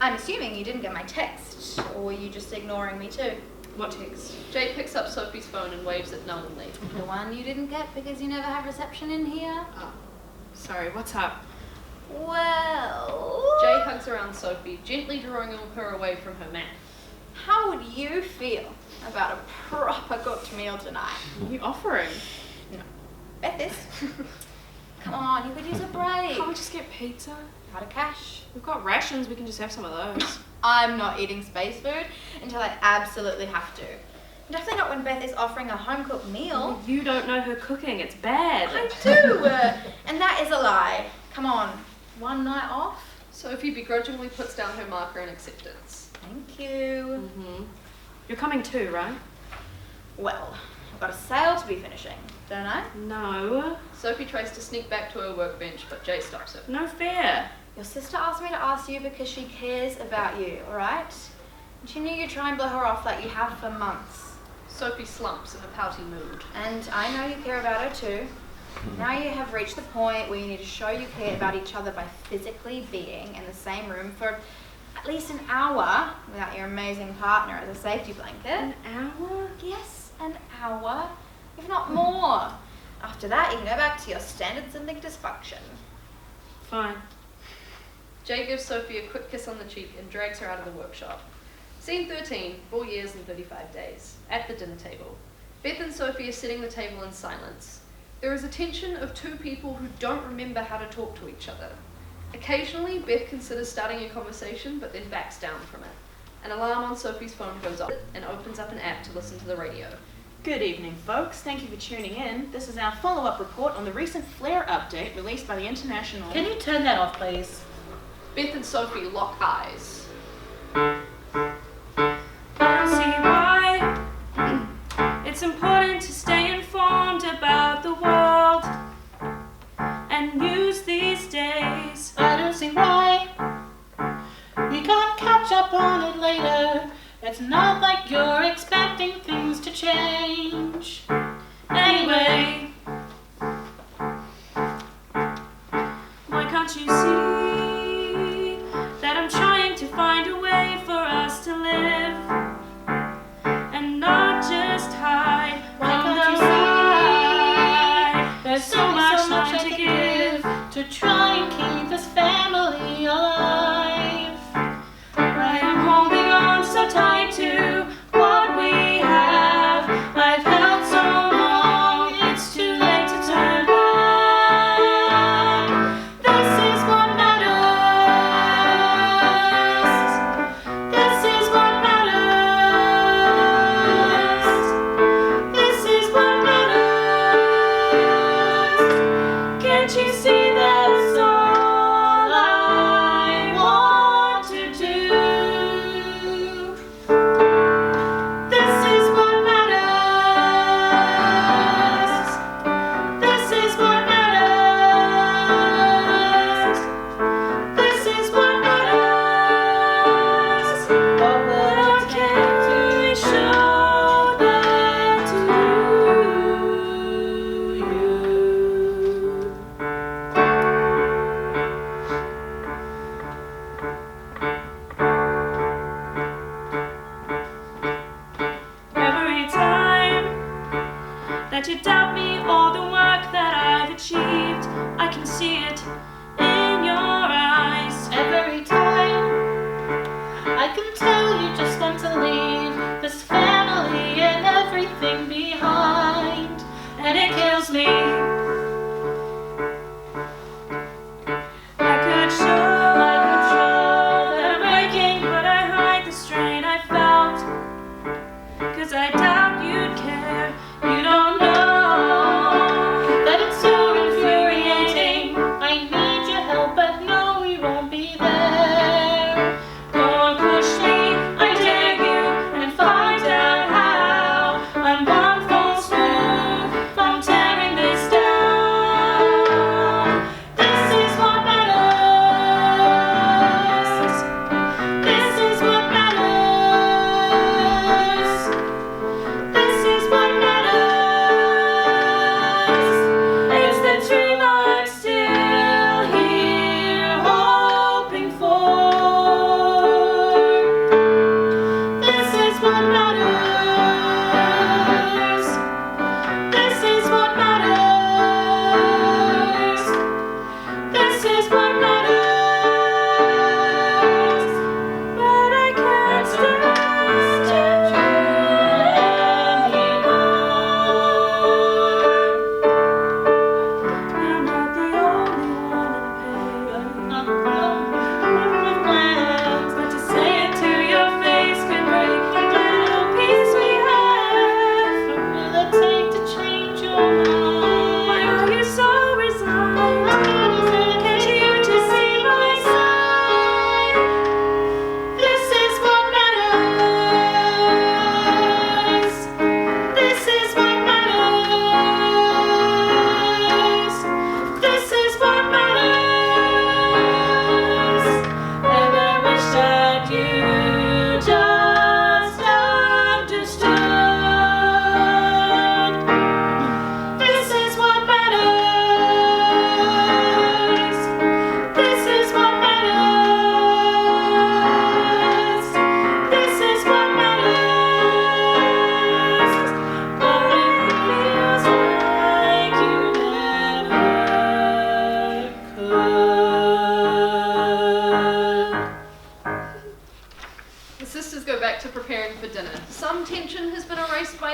I'm assuming you didn't get my text, or were you just ignoring me too? What text? Jaye picks up Sophie's phone and waves it knowingly. The one you didn't get because you never have reception in here? Oh, sorry, what's up? Well... Jaye hugs around Sophie, gently drawing her away from her math. How would you feel about a proper cooked meal tonight? What are you offering? Bet this. Come on, you could use a break. Can't we just get pizza? Out of cash. We've got rations, we can just have some of those. I'm not eating space food until I absolutely have to. Definitely not when Beth is offering a home-cooked meal. You don't know her cooking, it's bad. I do, and that is a lie. Come on, one night off? Sophie begrudgingly puts down her marker in acceptance. Thank you. You're coming too, right? Well, I've got a sale to be finishing, don't I? No. Sophie tries to sneak back to her workbench, but Jaye stops her. No fair. Your sister asked me to ask you because she cares about you, alright? And she knew you'd try and blow her off like you have for months. Sophie slumps in a pouty mood. And I know you care about her too. Now you have reached the point where you need to show you care about each other by physically being in the same room for at least an hour without your amazing partner as a safety blanket. An hour? Yes, an hour, if not more. After that, you can go back to your standard sibling dysfunction. Fine. Jaye gives Sophie a quick kiss on the cheek and drags her out of the workshop. Scene 13, 4 years and 35 days. At the dinner table. Beth and Sophie are sitting the table in silence. There is a tension of two people who don't remember how to talk to each other. Occasionally, Beth considers starting a conversation, but then backs down from it. An alarm on Sophie's phone goes off and opens up an app to listen to the radio. Good evening, folks. Thank you for tuning in. This is our follow-up report on the recent flare update released by the International... Can you turn that off, please? Beth and Sophie lock eyes. See why it's important to stay informed about the world and news these days. I don't see why we can't catch up on it later. It's not like you're expecting things to change. Anyway, why can't you see that I'm trying to find a way for us to live and not just hide Why from can't the you see light? There's so much I I to give. to try and keep this family alive. I am holding on so tight to what we have. I've held so long, it's too late to turn back. This is what matters. This is what matters. This is what matters. Can't you see that's all I want to do? This is what matters. This is what matters. This is what matters. What would How it take can we show that to you? Every time that you doubt me or the work that I've achieved, I can see it in your eyes. Every time I can tell you just want to leave this family and everything behind. And it kills me. I could show that I'm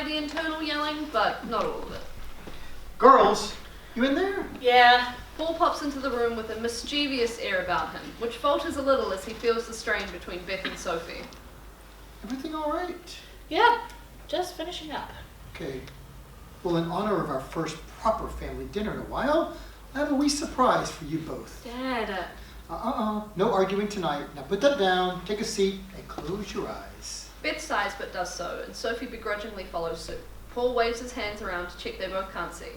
by the internal yelling, but not all of it. Girls, you in there? Yeah. Paul pops into the room with a mischievous air about him, which falters a little as he feels the strain between Beth and Sophie. Everything all right? Yeah. Just finishing up. Okay. Well, in honor of our first proper family dinner in a while, I have a wee surprise for you both. Dad. No arguing tonight. Now put that down, take a seat, and close your eyes. Beth sighs but does so, and Sophie begrudgingly follows suit. Paul waves his hands around to check they both can't see.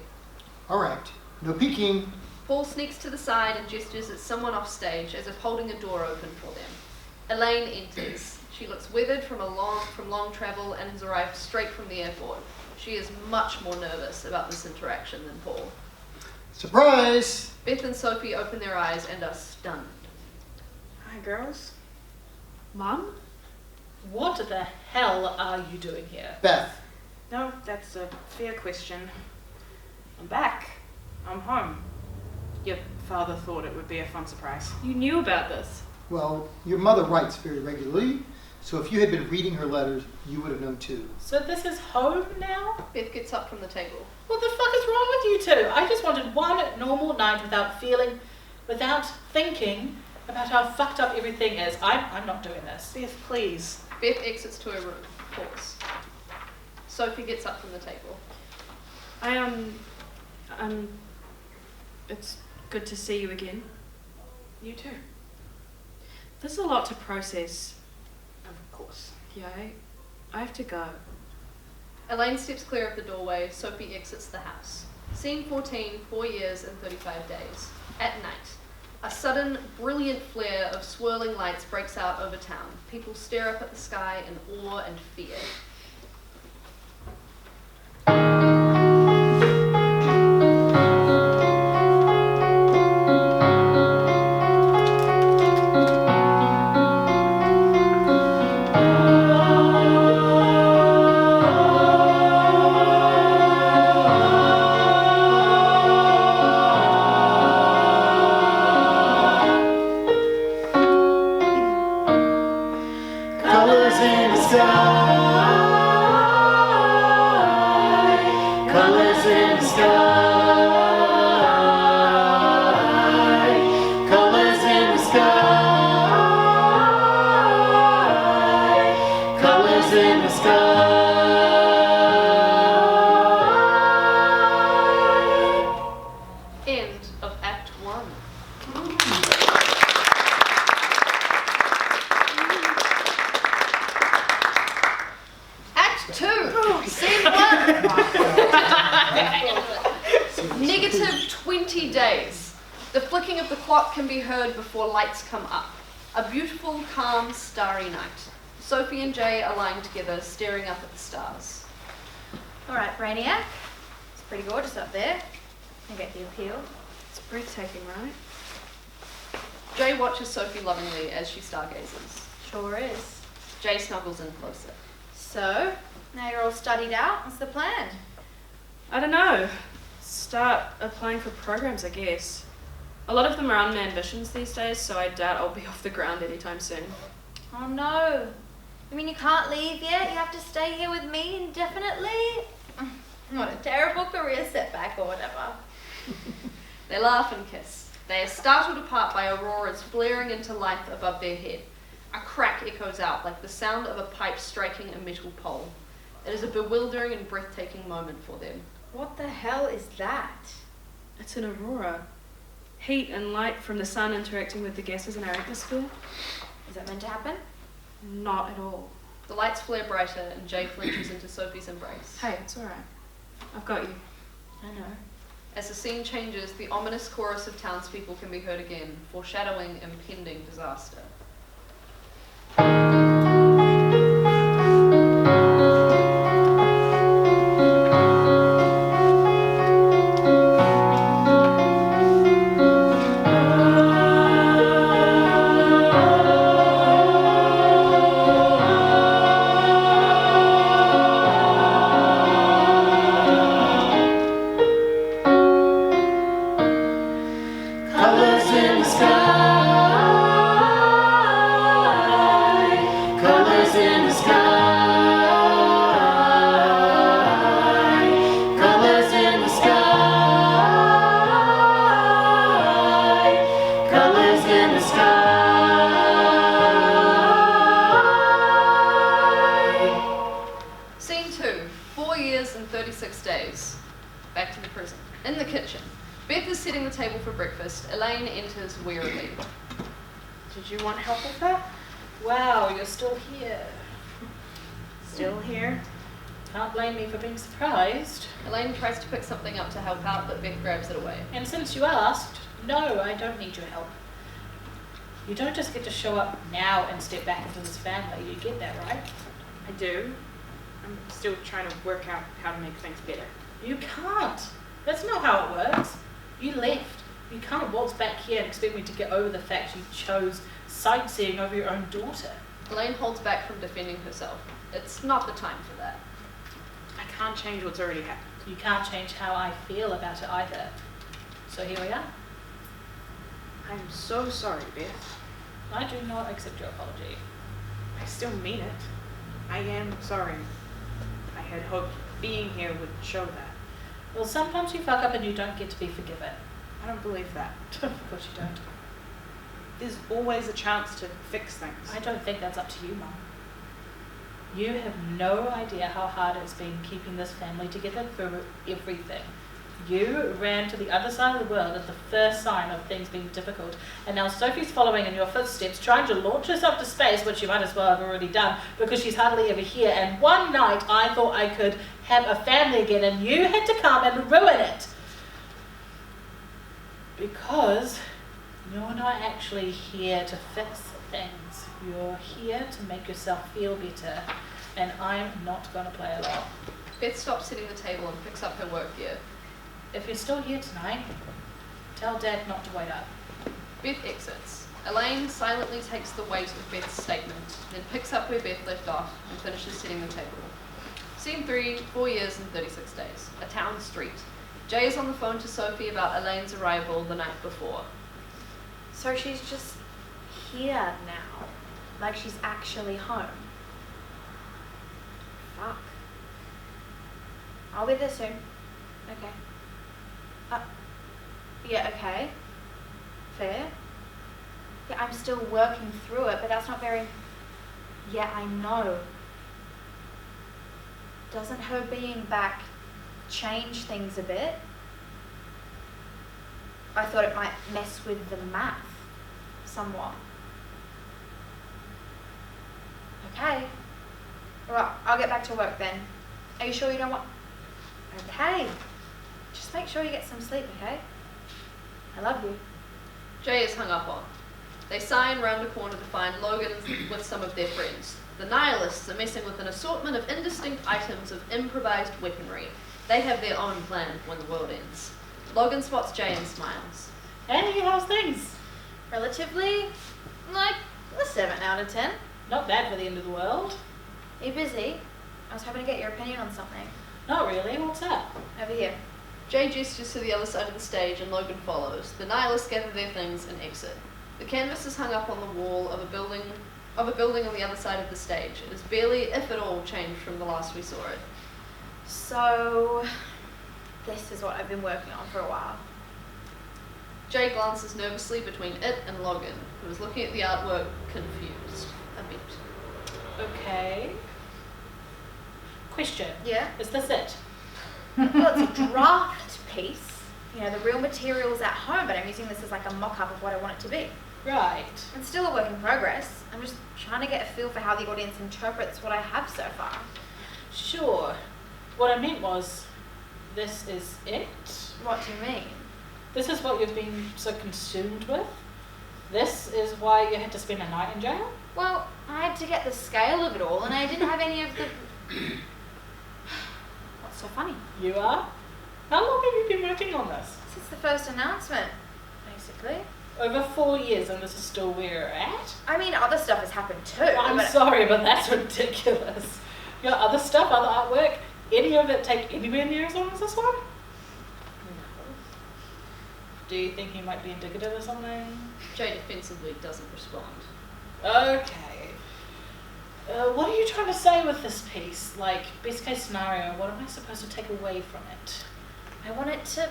All right. No peeking. Paul sneaks to the side and gestures at someone off stage as if holding a door open for them. Elaine enters. She looks withered from long travel and has arrived straight from the airport. She is much more nervous about this interaction than Paul. Surprise! Beth and Sophie open their eyes and are stunned. Hi, girls. Mum? What the hell are you doing here? Beth. No, that's a fair question. I'm back. I'm home. Your father thought it would be a fun surprise. You knew about this. Well, your mother writes very regularly, so if you had been reading her letters, you would have known too. So this is home now? Beth gets up from the table. What the fuck is wrong with you two? I just wanted one normal night without thinking about how fucked up everything is. I'm not doing this. Beth, please. Beth exits to her room. Pause. Sophie gets up from the table. It's good to see you again. You too. There's a lot to process. Of course. Jaye, I have to go. Elaine steps clear of the doorway. Sophie exits the house. Scene 14, 4 years and 35 days. At night. A sudden, brilliant flare of swirling lights breaks out over town. People stare up at the sky in awe and fear. Negative 20 days. The flicking of the clock can be heard before lights come up. A beautiful, calm, starry night. Sophie and Jaye are lying together, staring up at the stars. Alright, Brainiac. It's pretty gorgeous up there. I get the appeal. It's breathtaking, right? Jaye watches Sophie lovingly as she stargazes. Sure is. Jaye snuggles in closer. So, now you're all studied out, what's the plan? I don't know. Start applying for programs, I guess. A lot of them are unambitions these days, so I doubt I'll be off the ground anytime soon. Oh no. You mean you can't leave yet? You have to stay here with me indefinitely? What a terrible career setback or whatever. They laugh and kiss. They are startled apart by auroras flaring into life above their head. A crack echoes out like the sound of a pipe striking a metal pole. It is a bewildering and breathtaking moment for them. What the hell is that? It's an aurora. Heat and light from the sun interacting with the gases in our atmosphere. Is that meant to happen? Not at all. The lights flare brighter and Jaye flinches into Sophie's embrace. Hey, it's alright. I've got you. I know. As the scene changes, the ominous chorus of townspeople can be heard again, foreshadowing impending disaster. Colors in the sky. years and 36 days. Back to the present. In the kitchen, Beth is setting the table for breakfast. Elaine enters wearily. Did you want help with that? Wow, you're still here. Still here? Can't blame me for being surprised. Elaine tries to pick something up to help out, but Beth grabs it away. And since you asked, no, I don't need your help. You don't just get to show up now and step back into this family. You get that, right? I do. I'm still trying to work out how to make things better. You can't. That's not how it works. You left. You can't waltz back here and expect me to get over the fact you chose sightseeing over your own daughter. Elaine holds back from defending herself. It's not the time for that. I can't change what's already happened. You can't change how I feel about it either. So here we are. I'm so sorry, Beth. I do not accept your apology. I still mean it. I am sorry. I had hoped being here would show that. Well, sometimes you fuck up and you don't get to be forgiven. I don't believe that. Of course you don't. There's always a chance to fix things. I don't think that's up to you, Mum. You have no idea how hard it's been keeping this family together through everything. You ran to the other side of the world at the first sign of things being difficult, and now Sophie's following in your footsteps, trying to launch herself to space, which she might as well have already done, because she's hardly ever here, and one night I thought I could have a family again, and you had to come and ruin it. Because you're not actually here to fix things. You're here to make yourself feel better, and I'm not going to play along. Beth stops setting the table and picks up her work gear. If you're still here tonight, tell Dad not to wait up. Beth exits. Elaine silently takes the weight of Beth's statement, then picks up where Beth left off and finishes setting the table. Scene 3, 4 years and 36 days. A town street. Jaye is on the phone to Sophie about Elaine's arrival the night before. So she's just here now. Like she's actually home. Fuck. I'll be there soon. Okay. Yeah, okay. Fair. Yeah, I'm still working through it, but that's not very... Yeah, I know. Doesn't her being back change things a bit? I thought it might mess with the math somewhat. Okay. Alright, I'll get back to work then. Are you sure you don't want... Okay. Just make sure you get some sleep, okay? I love you. Jaye is hung up on. They sign round a corner to find Logan with some of their friends. The Nihilists are messing with an assortment of indistinct items of improvised weaponry. They have their own plan when the world ends. Logan spots Jaye and smiles. Hey, how's things? Relatively, like, a 7 out of 10. Not bad for the end of the world. Are you busy? I was hoping to get your opinion on something. Not really, what's up? Over here. Jaye gestures to the other side of the stage and Logan follows. The Nihilists gather their things and exit. The canvas is hung up on the wall of a building on the other side of the stage. It is barely, if at all, changed from the last we saw it. So, this is what I've been working on for a while. Jaye glances nervously between it and Logan, who is looking at the artwork, confused a bit. Okay. Question. Yeah? Is this it? Well, it's a draft piece. You know, the real material's at home, but I'm using this as like a mock-up of what I want it to be. Right. It's still a work in progress. I'm just trying to get a feel for how the audience interprets what I have so far. Sure. What I meant was, this is it? What do you mean? This is what you've been so consumed with? This is why you had to spend a night in jail? Well, I had to get the scale of it all, and I didn't have any of the... What's so funny? You are? How long have you been working on this? Since the first announcement, basically. Over 4 years and this is still where you're at? I mean, other stuff has happened too. I'm but sorry, but that's ridiculous. You got other stuff, other artwork, any of it take anywhere near as long as this one? No. Do you think he might be indicative of something? Jaye defensively doesn't respond. Okay. What are you trying to say with this piece? Like, best case scenario, what am I supposed to take away from it? I want it to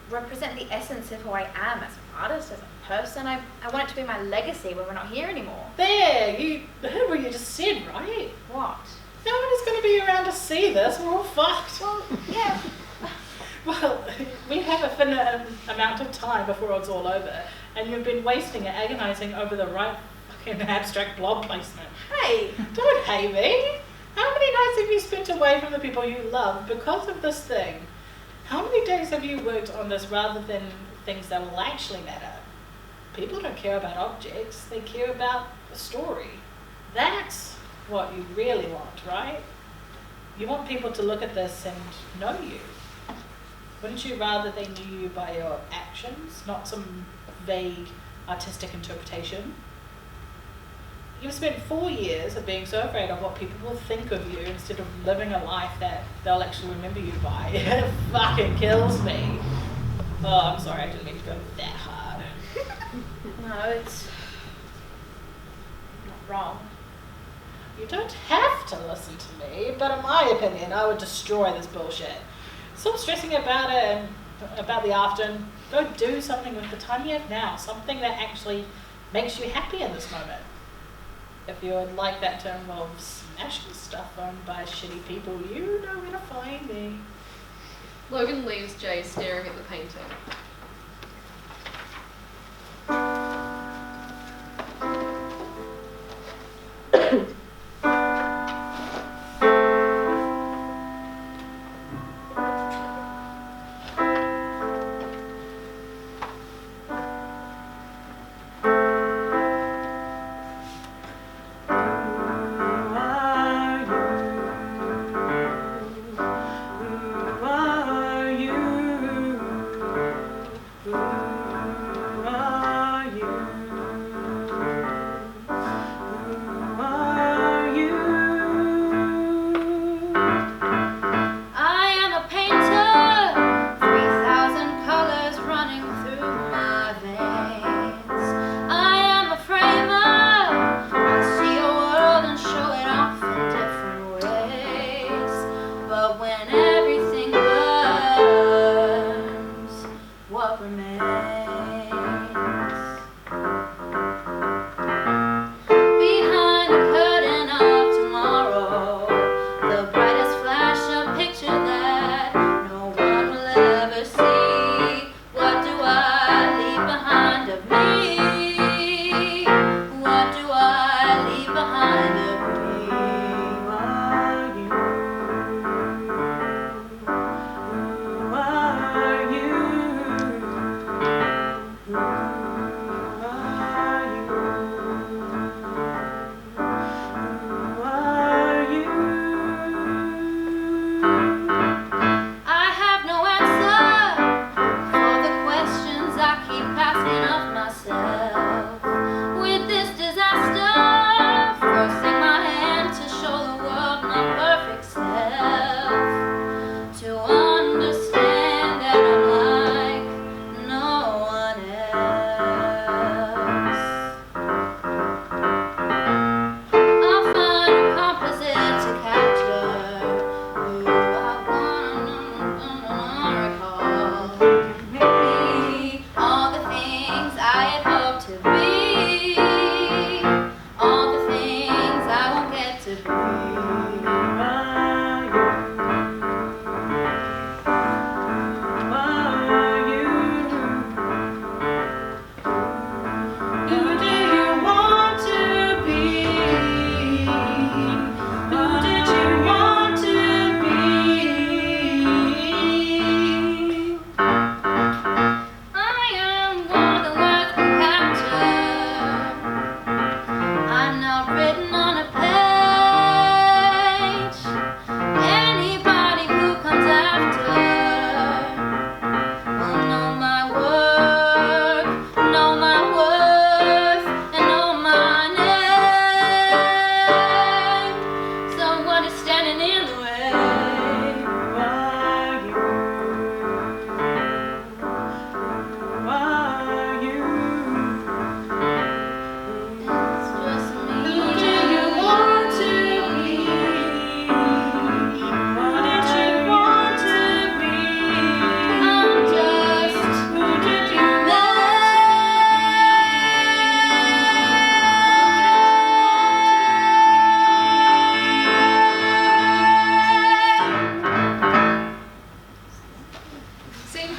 represent the essence of who I am as an artist, as a person. I want it to be my legacy when we're not here anymore. There, you heard what you just said, right? What? No one is going to be around to see this. We're all fucked. Well, yeah. Well, we have a finite amount of time before it's all over, and you've been wasting it agonizing over the right fucking abstract blob placement. Hey, Don't hate me. How many nights have you spent away from the people you love because of this thing? How many days have you worked on this rather than things that will actually matter? People don't care about objects, they care about the story. That's what you really want, right? You want people to look at this and know you. Wouldn't you rather they knew you by your actions, not some vague artistic interpretation? You've spent 4 years of being so afraid of what people will think of you instead of living a life that they'll actually remember you by. It fucking kills me. Oh, I'm sorry, I didn't mean to go that hard. no, it's not wrong. You don't have to listen to me, but in my opinion, I would destroy this bullshit. Stop stressing about it and about the after and go do something with the time you have now, something that actually makes you happy in this moment. If you would like that to involve smashing stuff owned by shitty people, you know where to find me. Logan leaves Jaye staring at the painting. Who are you?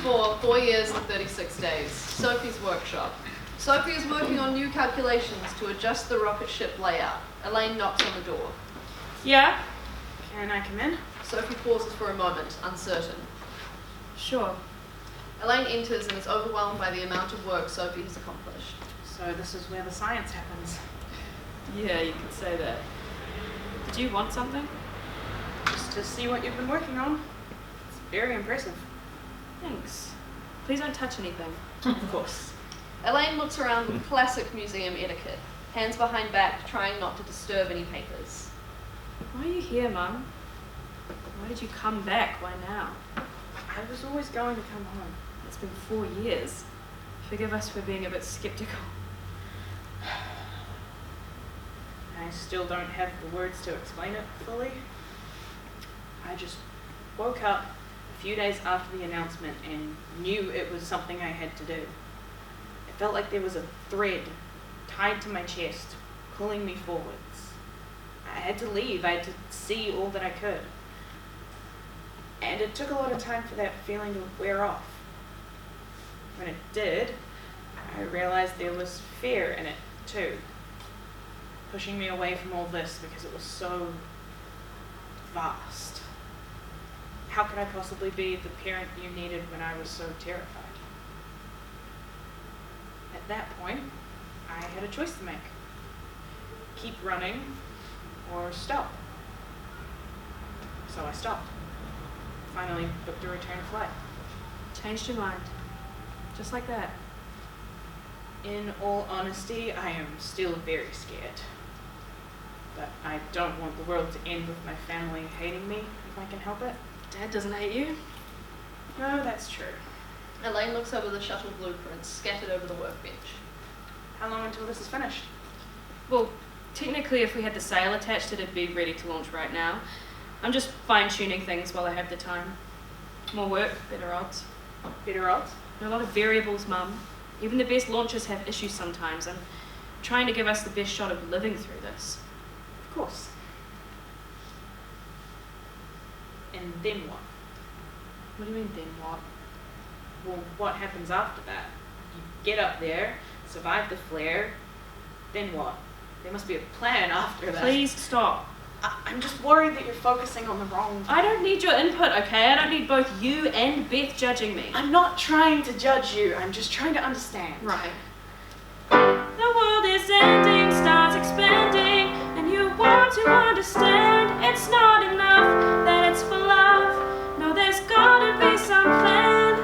for 4 years and 36 days. Sophie's workshop. Sophie is working on new calculations to adjust the rocket ship layout. Elaine knocks on the door. Yeah? Can I come in? Sophie pauses for a moment, uncertain. Sure. Elaine enters and is overwhelmed by the amount of work Sophie has accomplished. So this is where the science happens. Yeah, you could say that. Did you want something? Just to see what you've been working on. It's very impressive. Thanks. Please don't touch anything. Of course. Elaine looks around with classic museum etiquette, hands behind back, trying not to disturb any papers. Why are you here, Mum? Why did you come back? Why now? I was always going to come home. It's been 4 years. Forgive us for being a bit skeptical. I still don't have the words to explain it fully. I just woke up a few days after the announcement and knew it was something I had to do. It felt like there was a thread tied to my chest, pulling me forwards. I had to leave. I had to see all that I could. And it took a lot of time for that feeling to wear off. When it did, I realized there was fear in it too, pushing me away from all this because it was so vast. How could I possibly be the parent you needed when I was so terrified? At that point, I had a choice to make. Keep running or stop. So I stopped. Finally booked a return flight. Changed your mind. Just like that. In all honesty, I am still very scared. But I don't want the world to end with my family hating me if I can help it. Dad doesn't hate you. No, that's true. Elaine looks over the shuttle blueprints scattered over the workbench. How long until this is finished? Well, technically if we had the sail attached, it'd be ready to launch right now. I'm just fine-tuning things while I have the time. More work, better odds. Better odds? There are a lot of variables, Mum. Even the best launchers have issues sometimes. I'm trying to give us the best shot of living through this. Of course. And then what? What do you mean, then what? Well, what happens after that? You get up there, survive the flare, then what? There must be a plan after that. Please stop. I'm just worried that you're focusing on the wrong... I don't need your input, okay? I don't need both you and Beth judging me. I'm not trying to judge you, I'm just trying to understand. Right. The world is ending, stars expanding, and you want to understand it's not enough that it's for love. No, there's gotta be some plan.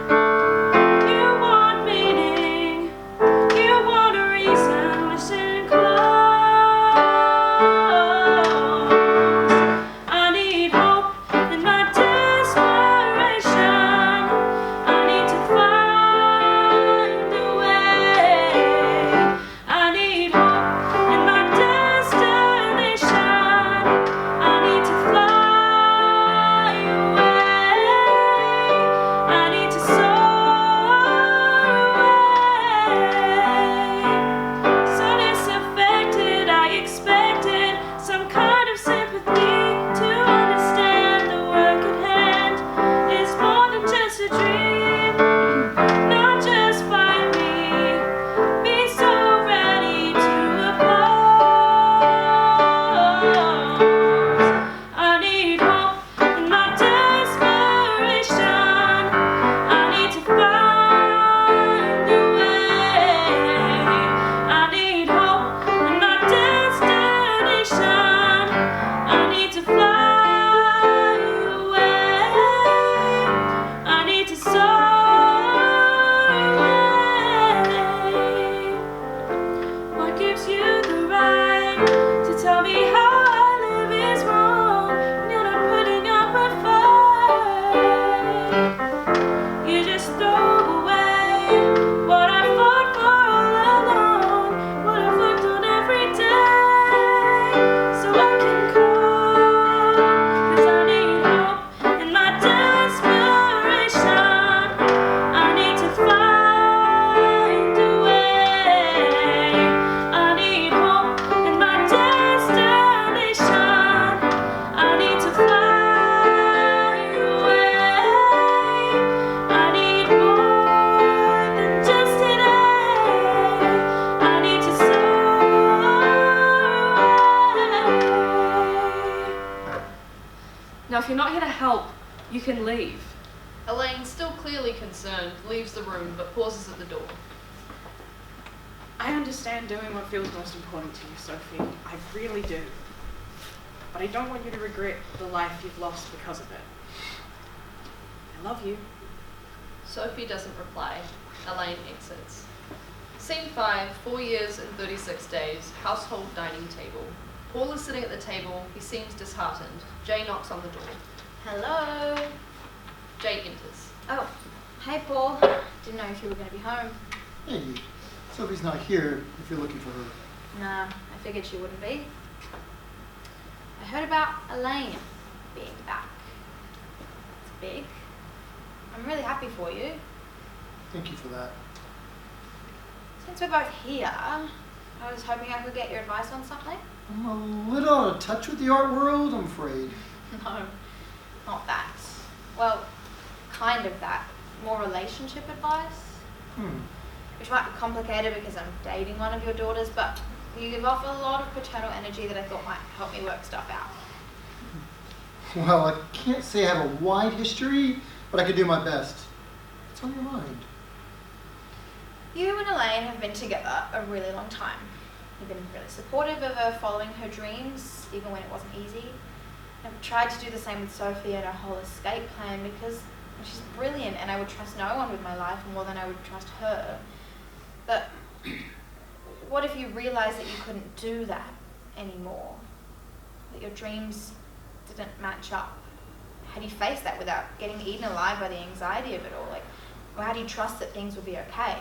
You want meaning, you want a reason, listen close. I need hope in my desperation. I need to find a way. I need hope in my destination. I need to fly You can leave. Elaine, still clearly concerned, leaves the room but pauses at the door. I understand doing what feels most important to you, Sophie. I really do. But I don't want you to regret the life you've lost because of it. I love you. Sophie doesn't reply. Elaine exits. Scene 5, 4 years and 36 days, household dining table. Paul is sitting at the table. He seems disheartened. Jaye knocks on the door. Hello. Jaye enters. Oh, hey Paul. Didn't know if you were going to be home. Hey, Sophie's not here if you're looking for her. Nah, I figured she wouldn't be. I heard about Elaine being back. It's big. I'm really happy for you. Thank you for that. Since we're both here, I was hoping I could get your advice on something. I'm a little out of touch with the art world, I'm afraid. No, not that. Well, kind of that. More relationship advice. Which might be complicated because I'm dating one of your daughters, but you give off a lot of paternal energy that I thought might help me work stuff out. Well, I can't say I have a wide history, but I can do my best. What's on your mind? You and Elaine have been together a really long time. You've been really supportive of her following her dreams, even when it wasn't easy. I've tried to do the same with Sophie and her whole escape plan because she's brilliant and I would trust no one with my life more than I would trust her. But what if you realized that you couldn't do that anymore? That your dreams didn't match up? How do you face that without getting eaten alive by the anxiety of it all? Like, or how do you trust that things will be okay?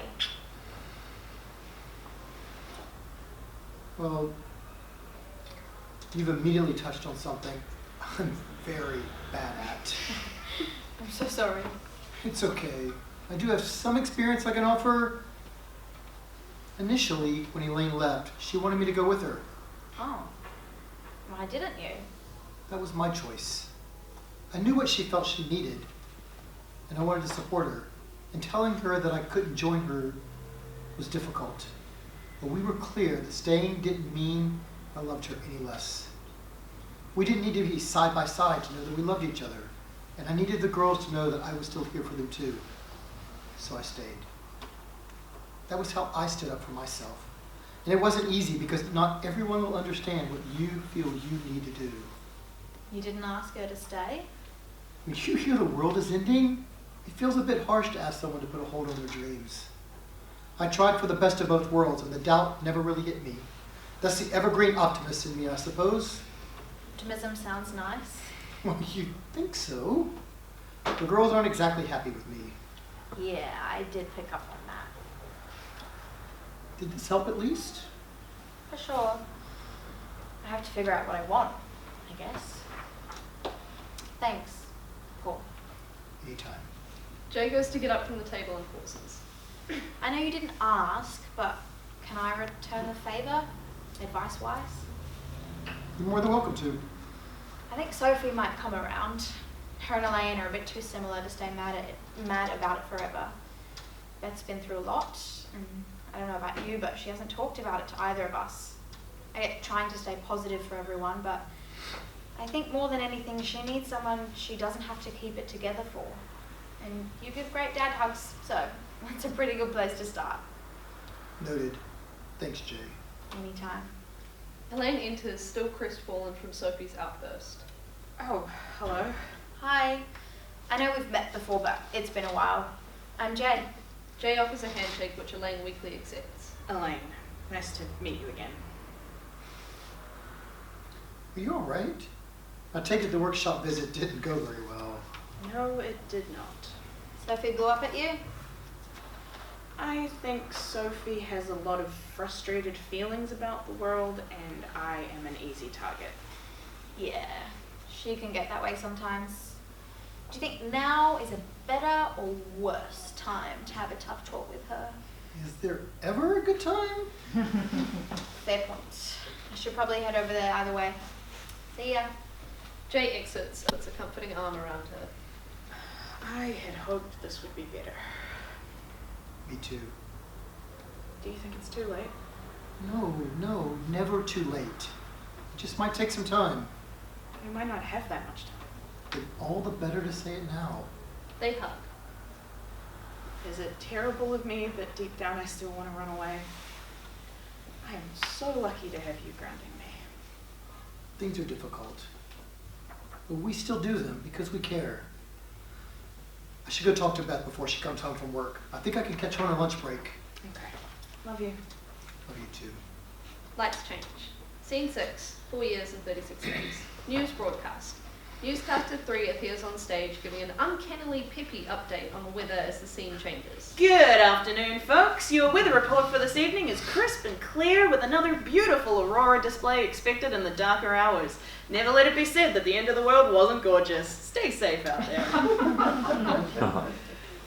Well, you've immediately touched on something I'm very bad at. I'm so sorry. It's okay. I do have some experience I can offer. Initially, when Elaine left, she wanted me to go with her. Oh, why didn't you? That was my choice. I knew what she felt she needed, and I wanted to support her. And telling her that I couldn't join her was difficult. But we were clear that staying didn't mean I loved her any less. We didn't need to be side by side to know that we loved each other. And I needed the girls to know that I was still here for them too. So I stayed. That was how I stood up for myself. And it wasn't easy because not everyone will understand what you feel you need to do. You didn't ask her to stay? When you hear the world is ending, it feels a bit harsh to ask someone to put a hold on their dreams. I tried for the best of both worlds, and the doubt never really hit me. That's the evergreen optimist in me, I suppose. Optimism sounds nice. Well, you'd think so. The girls aren't exactly happy with me. Yeah, I did pick up on that. Did this help at least? For sure. I have to figure out what I want, I guess. Thanks, Paul. Anytime. Jaye goes to get up from the table and pauses. I know you didn't ask, but can I return the favor, advice-wise? You're more than welcome to. I think Sophie might come around. Her and Elaine are a bit too similar to stay mad about it forever. Beth's been through a lot, and I don't know about you, but she hasn't talked about it to either of us. I get trying to stay positive for everyone, but I think more than anything, she needs someone she doesn't have to keep it together for. And you give great dad hugs, so that's a pretty good place to start. Noted. Thanks, Jaye. Anytime. Elaine enters, still crestfallen from Sophie's outburst. Oh, hello. Hi. I know we've met before, but it's been a while. I'm Jaye. Jaye offers a handshake, which Elaine weakly accepts. Elaine, nice to meet you again. Are you all right? I take it the workshop visit didn't go very well. No, it did not. Sophie blew up at you? I think Sophie has a lot of frustrated feelings about the world, and I am an easy target. Yeah, she can get that way sometimes. Do you think now is a better or worse time to have a tough talk with her? Is there ever a good time? Fair point. I should probably head over there either way. See ya. Jaye exits, puts a comforting arm around her. I had hoped this would be better. Me too. Do you think it's too late? No, never too late. It just might take some time. We might not have that much time. then all the better to say it now. They hug. Is it terrible of me that deep down I still want to run away? I am so lucky to have you grounding me. Things are difficult, but we still do them because we care. I should go talk to Beth before she comes home from work. I think I can catch her on her lunch break. Okay. Love you. Love you too. Lights change. Scene 6, 4 years and 36 days. News broadcast. Newscaster 3 appears on stage giving an uncannily peppy update on the weather as the scene changes. Good afternoon, folks. Your weather report for this evening is crisp and clear with another beautiful aurora display expected in the darker hours. Never let it be said that the end of the world wasn't gorgeous. Stay safe out there.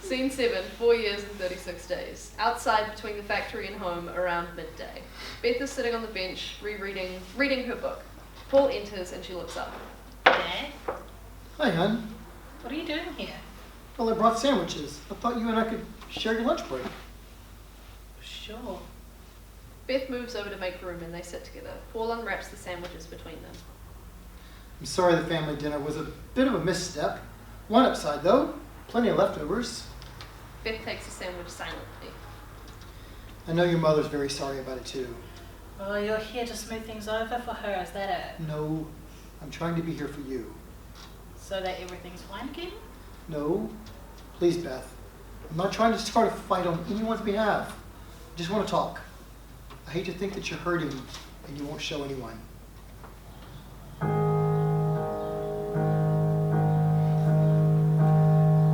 Scene 7, 4 years and 36 days. Outside between the factory and home around midday. Beth is sitting on the bench, reading her book. Paul enters and she looks up. Dad, Hi, hon. what are you doing here? Well, I brought sandwiches. I thought you and I could share your lunch break. Sure. Beth moves over to make room and they sit together. Paul unwraps the sandwiches between them. I'm sorry the family dinner was a bit of a misstep. One upside, though. Plenty of leftovers. Beth takes a sandwich silently. I know your mother's very sorry about it, too. Oh, you're here to smooth things over for her, is that it? No, I'm trying to be here for you. So that everything's fine again? No, please, Beth. I'm not trying to start a fight on anyone's behalf. I just want to talk. I hate to think that you're hurting and you won't show anyone.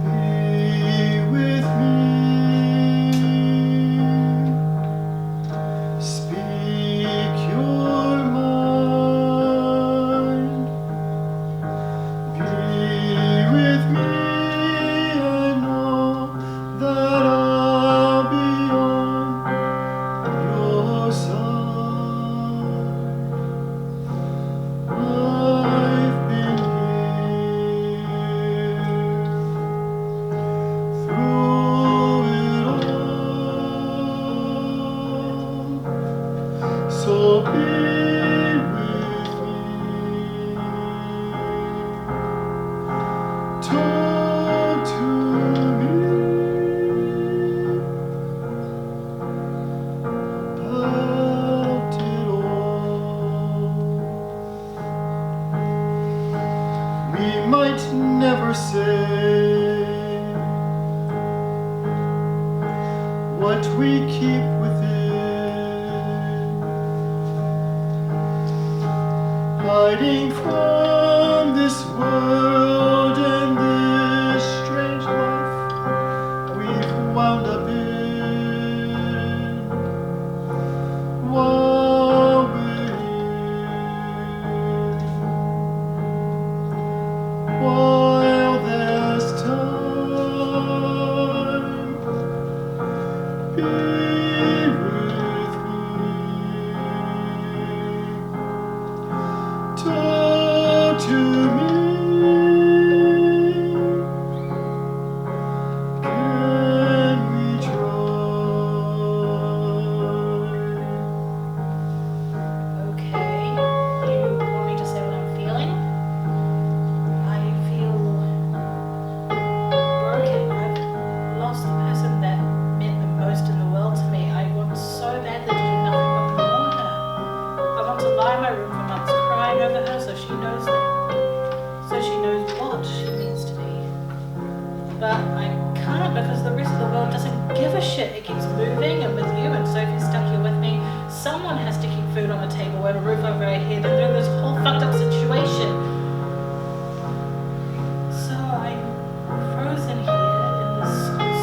Be with me. Speak your mind. Be with me. I know that I'll be on your side. I've been here through it all. So be with me. Talk to me about it all. We might never say what we keep within, hiding from this world and this strange life we've wound up in. While we're here, while there's time, be with me. Talk to me. Can we try? Okay. You want me to say what I'm feeling? I feel broken. I've lost the person that meant the most in the world to me. I want so badly to do nothing but mourn her. I want to lie in my room for months crying over her so she knows what she means to me. But I can't because the rest of the world doesn't give a shit. It keeps moving, and with you and Sophie stuck here with me, someone has to keep food on the table and a roof over our head and through this whole fucked up situation. So I'm frozen here in this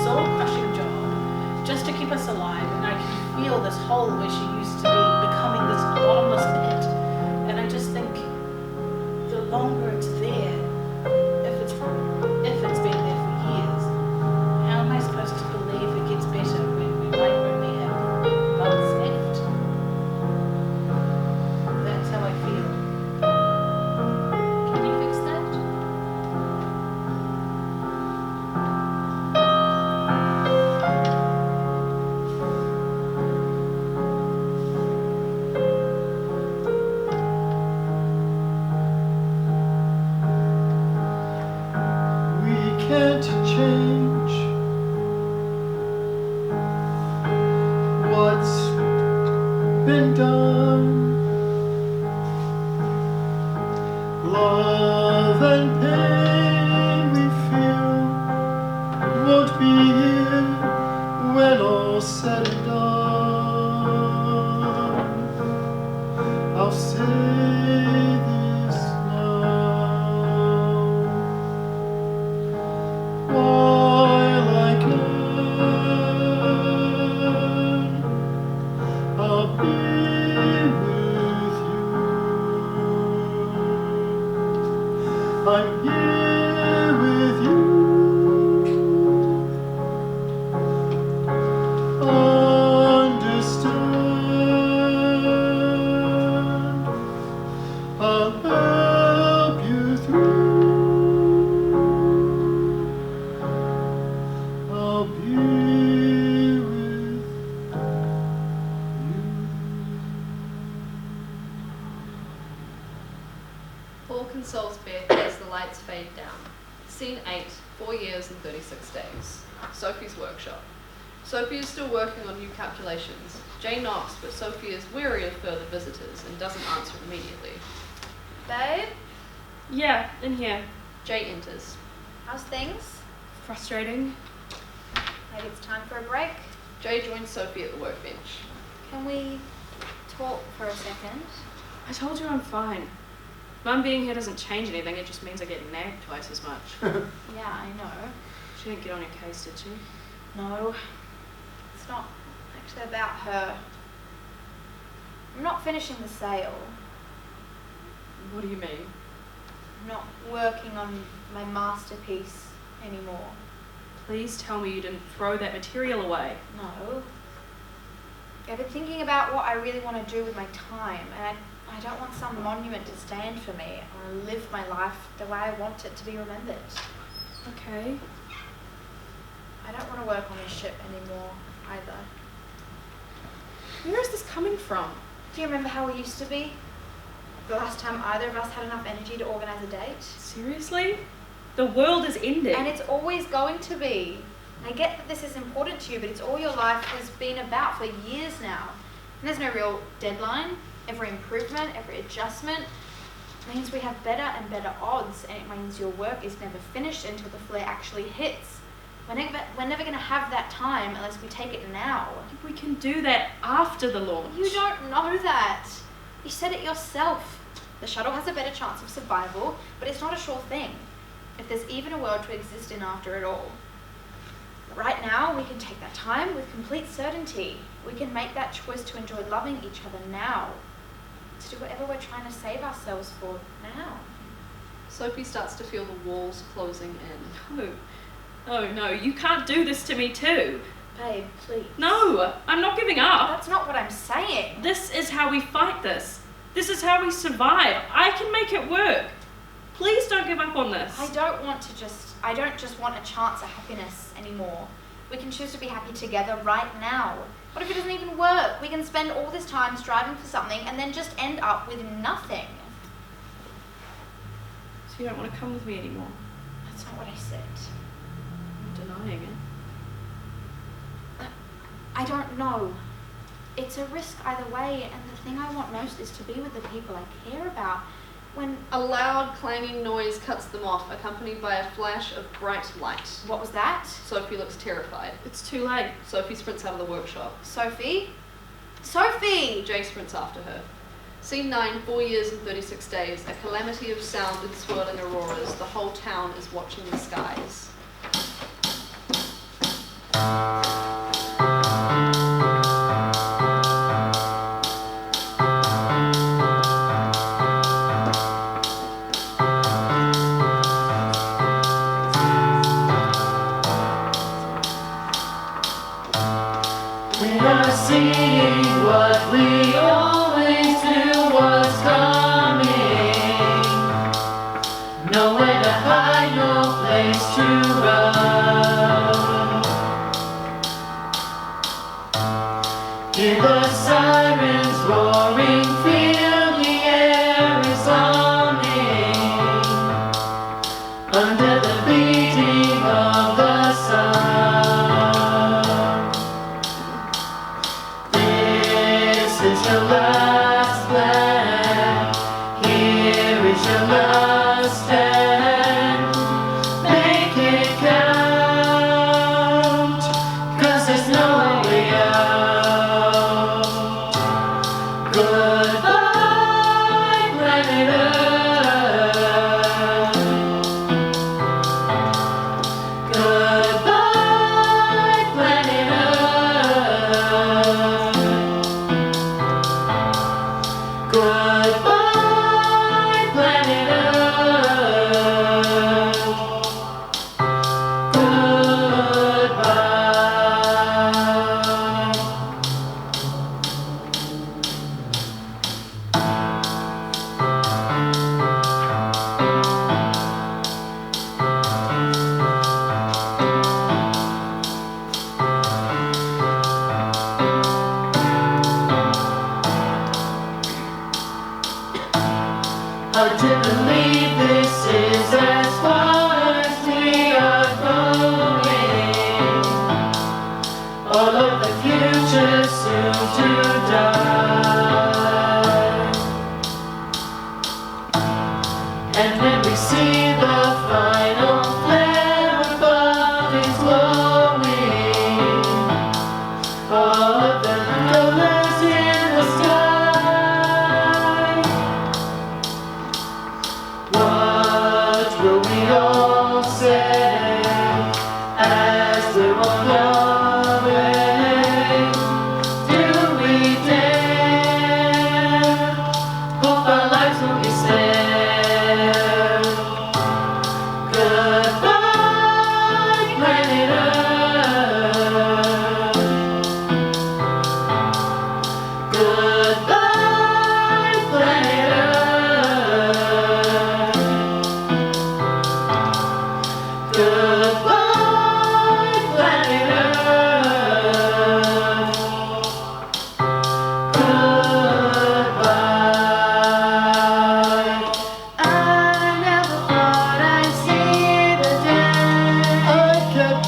soul-crushing job just to keep us alive, and I can feel this hole where she used to be becoming this bottomless pit. And I just think the longer it's there, if it's been there for years, how am I supposed to believe it gets better when we might only have months left? That's how I feel. Can you fix that? can't change what's been done. Love and pain we feel won't be here when all's said and done. I'll say this now. While I can, I'll be with you. I'm here with you. Understand. I'll help you through. I'll be with you. Paul consoles Beth as the lights fade down. Scene 8, 4 years and 36 days. Sophie's workshop. Sophie is still working on new calculations. Jaye knocks, but Sophie is wary of further visitors and doesn't answer immediately. Babe, Yeah, in here. Jaye enters. how's things? Frustrating. Maybe it's time for a break. Jaye joins Sophie at the workbench. Can we talk for a second? I told you I'm fine. Mum being here doesn't change anything, it just means I get nagged twice as much. Yeah, I know. She didn't get on your case, did she? No, it's not actually about her. I'm not finishing the sale. What do you mean? I'm not working on my masterpiece anymore. Please tell me you didn't throw that material away. No. I've been thinking about what I really want to do with my time, and I don't want some monument to stand for me. I want to live my life the way I want it to be remembered. Okay. I don't want to work on this ship anymore either. Where is this coming from? Do you remember how we used to be? The last time either of us had enough energy to organise a date? Seriously? The world is ending. And it's always going to be. I get that this is important to you, but it's all your life has been about for years now. And there's no real deadline. Every improvement, every adjustment means we have better and better odds, and it means your work is never finished until the flare actually hits. We're never going to have that time unless we take it now. We can do that after the launch. You don't know that. You said it yourself. The shuttle has a better chance of survival, but it's not a sure thing. If there's even a world to exist in after it all. Right now, we can take that time with complete certainty. We can make that choice to enjoy loving each other now. To do whatever we're trying to save ourselves for now. Sophie starts to feel the walls closing in. No. Oh no, you can't do this to me too. Babe, please. No, I'm not giving up. That's not what I'm saying. This is how we fight this. This is how we survive. I can make it work. Please don't give up on this. I don't just want a chance at happiness anymore. We can choose to be happy together right now. What if it doesn't even work? We can spend all this time striving for something and then just end up with nothing. So you don't want to come with me anymore? That's not what I said. I'm denying it. I don't know. It's a risk either way, and the thing I want most is to be with the people I care about. When A loud clanging noise cuts them off, accompanied by a flash of bright light. what was that? Sophie looks terrified. It's too late. Sophie sprints out of the workshop. Sophie? Sophie! Jaye sprints after her. Scene 9, 4 years and 36 days. A calamity of sound and swirling auroras. The whole town is watching the skies. We are seeing what we always knew was coming. Nowhere to hide, no place to run. Hear the sirens roaring, feel the air is humming. Under the beating of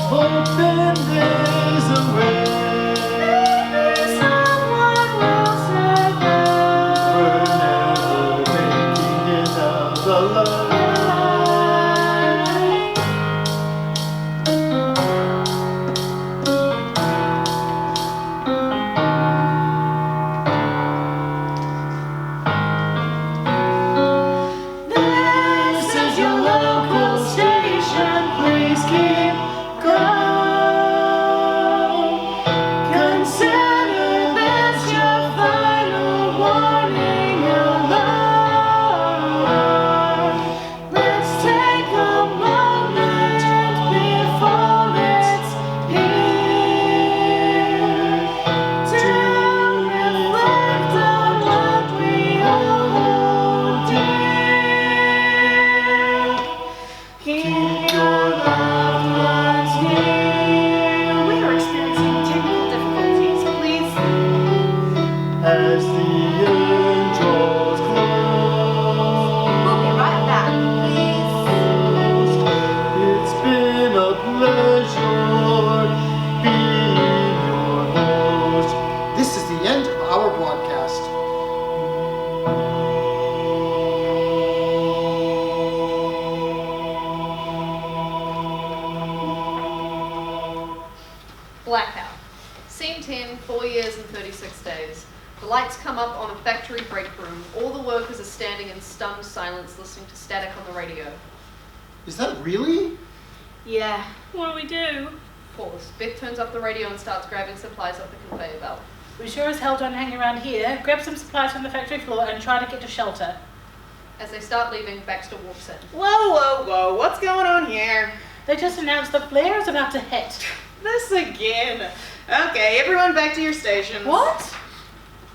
hoping there's a way. Someone will survive. We're never making it out alive. This is your local station. Please keep going. Consider this your final warning. Alone. Let's take a moment before it's here to reflect on what we all hold dear. Keep your loved ones near. We are experiencing technical difficulties. Please. As the end draws close, We'll be right back, please. it's been a pleasure being your host. This is the end of our broadcast. Blackout. Scene 10, 4 years and 36 days. The lights come up on a factory break room. All the workers are standing in stunned silence listening to static on the radio. Is that really? Yeah. What do we do? Pause. Beth turns off the radio and starts grabbing supplies off the conveyor belt. We sure as hell don't hang around here. Grab some supplies from the factory floor and try to get to shelter. As they start leaving, Baxter walks in. Whoa, whoa, whoa. What's going on here? They just announced the flare is about to hit. This again. Okay, everyone back to your stations. What?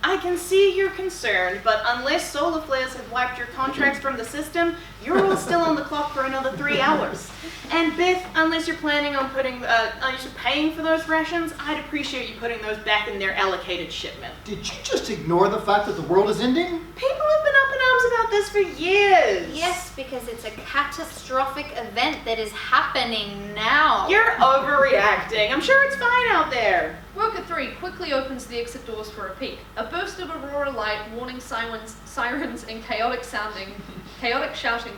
I can see you're concerned, but unless solar flares have wiped your contracts from the system, you're all still on the clock for another 3 hours. And Beth, unless you're planning on unless you're paying for those rations, I'd appreciate you putting those back in their allocated shipment. Did you just ignore the fact that the world is ending? People have been up in arms about this for years. Yes, because it's a catastrophic event that is happening now. You're overreacting. I'm sure it's fine out there. Worker 3 quickly opens the exit doors for a peek. A burst of aurora light, warning sirens and chaotic shouting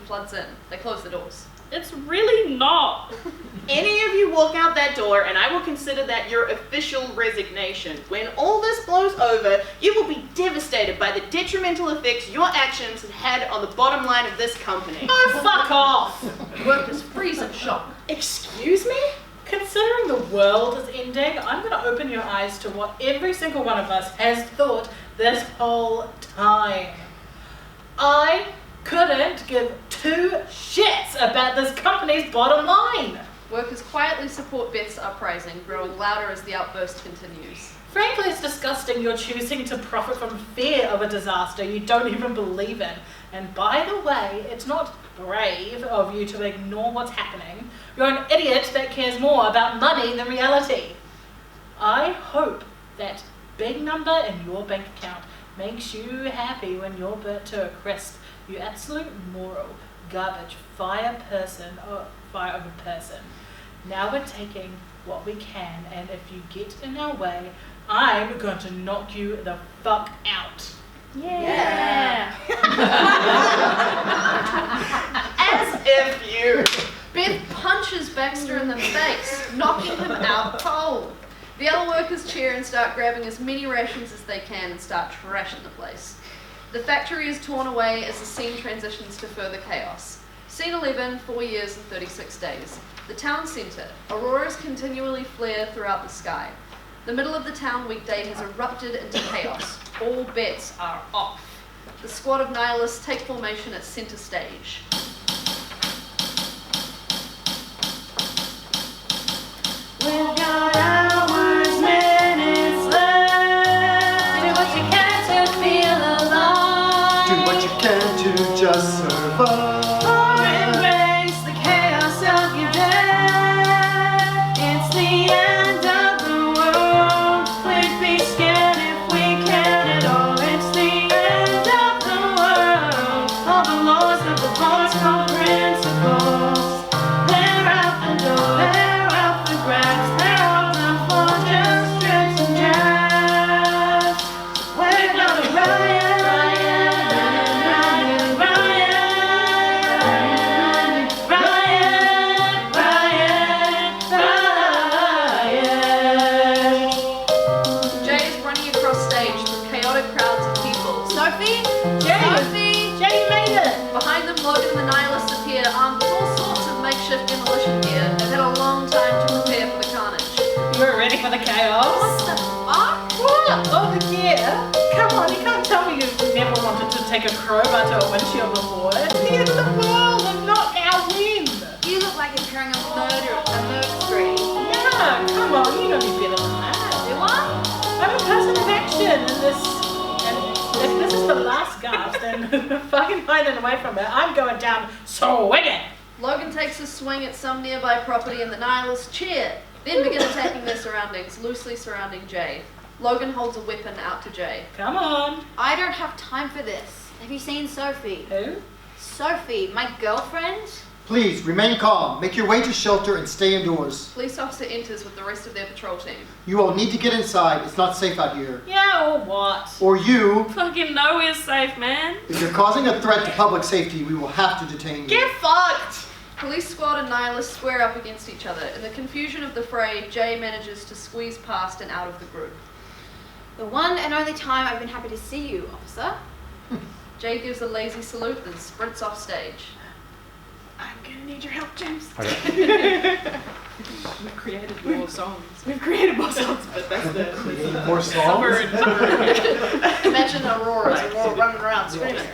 floods in. They close the doors. It's really not. Any of you walk out that door and I will consider that your official resignation. When all this blows over, you will be devastated by the detrimental effects your actions have had on the bottom line of this company. Oh, fuck off! Workers freeze in shock. Excuse me? Considering the world is ending, I'm going to open your eyes to what every single one of us has thought this whole time. I couldn't give two shits about this company's bottom line. Workers quietly support Beth's uprising, growing louder as the outburst continues. Frankly, it's disgusting you're choosing to profit from fear of a disaster you don't even believe in. And by the way, it's not brave of you to ignore what's happening. You're an idiot that cares more about money than reality. I hope that big number in your bank account makes you happy when you're burnt to a crisp. You absolute moral garbage fire of a person. Now we're taking what we can, and if you get in our way, I'm going to knock you the fuck out. Yeah. As if you... Beth punches Baxter in the face, knocking him out cold. The other workers cheer and start grabbing as many rations as they can and start trashing the place. The factory is torn away as the scene transitions to further chaos. Scene 11, 4 years and 36 days. The town centre. Auroras continually flare throughout the sky. The middle of the town weekday has erupted into chaos. All bets are off. The squad of nihilists take formation at centre stage. We've got hours, minutes left. Do what you can to feel alive. Do what you can to just survive. Or embrace the chaos of your day. It's the end of the world. We'd be scared if we cared at all. It's the end of the world. All the laws of the voice chaos. What the fuck? What? Over here? Come on, you can't tell me you've never wanted to take a crowbar to a windshield before. It's the end of the world and not our win. You look like you're carrying a murder spree. Yeah, come on, you know me better than that. Do I? I'm a person of action and if this is the last gasp, then fucking hiding away from it, I'm going down swinging. Logan takes a swing at some nearby property and the nihilists cheer, then begin attacking their surroundings, loosely surrounding Jaye. Logan holds a weapon out to Jaye. Come on. I don't have time for this. Have you seen Sophie? Who? Sophie, my girlfriend? Please, remain calm. Make your way to shelter and stay indoors. Police officer enters with the rest of their patrol team. You all need to get inside. It's not safe out here. Yeah, or what? Or you, Fucking nowhere's safe, man. if you're causing a threat to public safety, we will have to detain you. Get fucked! Police squad and nihilists square up against each other. In the confusion of the fray, Jaye manages to squeeze past and out of the group. The one and only time I've been happy to see you, officer. Jaye gives a lazy salute and sprints off stage. I'm gonna need your help, James. We've created more songs. We've created more songs, but that's the More songs? Imagine Aurora running around screaming.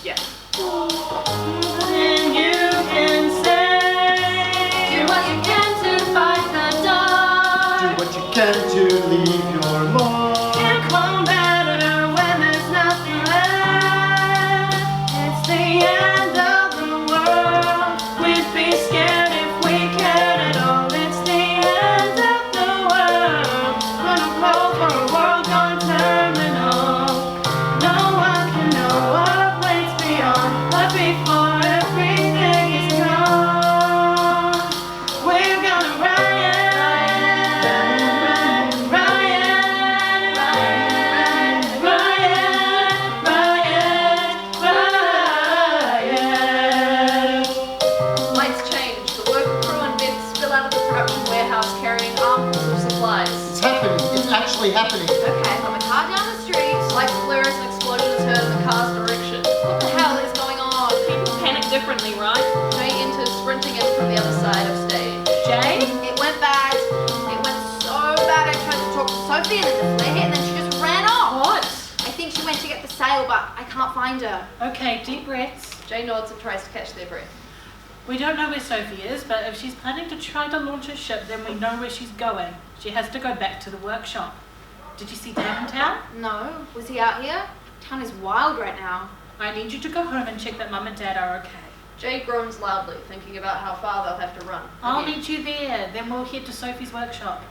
Yeah. And you can say, do what you can to fight the dark. Do what you can to leave your mark. Can't combat it when there's nothing left. It's the end of the world. We'd be scared if we cared at all. It's the end of the world. Gonna call for a world gone terminal. No one can know what waits beyond. But before everything is gone, we're gonna riot, riot, riot, riot, riot. Lights change. The worker crew and Beth spill out of the production warehouse carrying armfuls of supplies. It's happening. It's actually happening. Okay, I'm a car down the street. Lights flare as an explosion is heard in the car's direction. What the hell is going on? People panic differently, right? Jaye enters, sprinting in from the other side of stage. Jaye? It went bad. It went so bad. I tried to talk to Sophie and then to flare hit and then she just ran off. What? I think she went to get the sail, but I can't find her. Okay, deep breaths. Jaye nods and tries to catch their breath. We don't know where Sophie is, but if she's planning to try to launch a ship, then we know where she's going. She has to go back to the workshop. Did you see Dad in town? No. Was he out here? Town is wild right now. I need you to go home and check that Mum and Dad are okay. Jaye groans loudly, thinking about how far they'll have to run. I'll Again. meet you there, then we'll head to Sophie's workshop.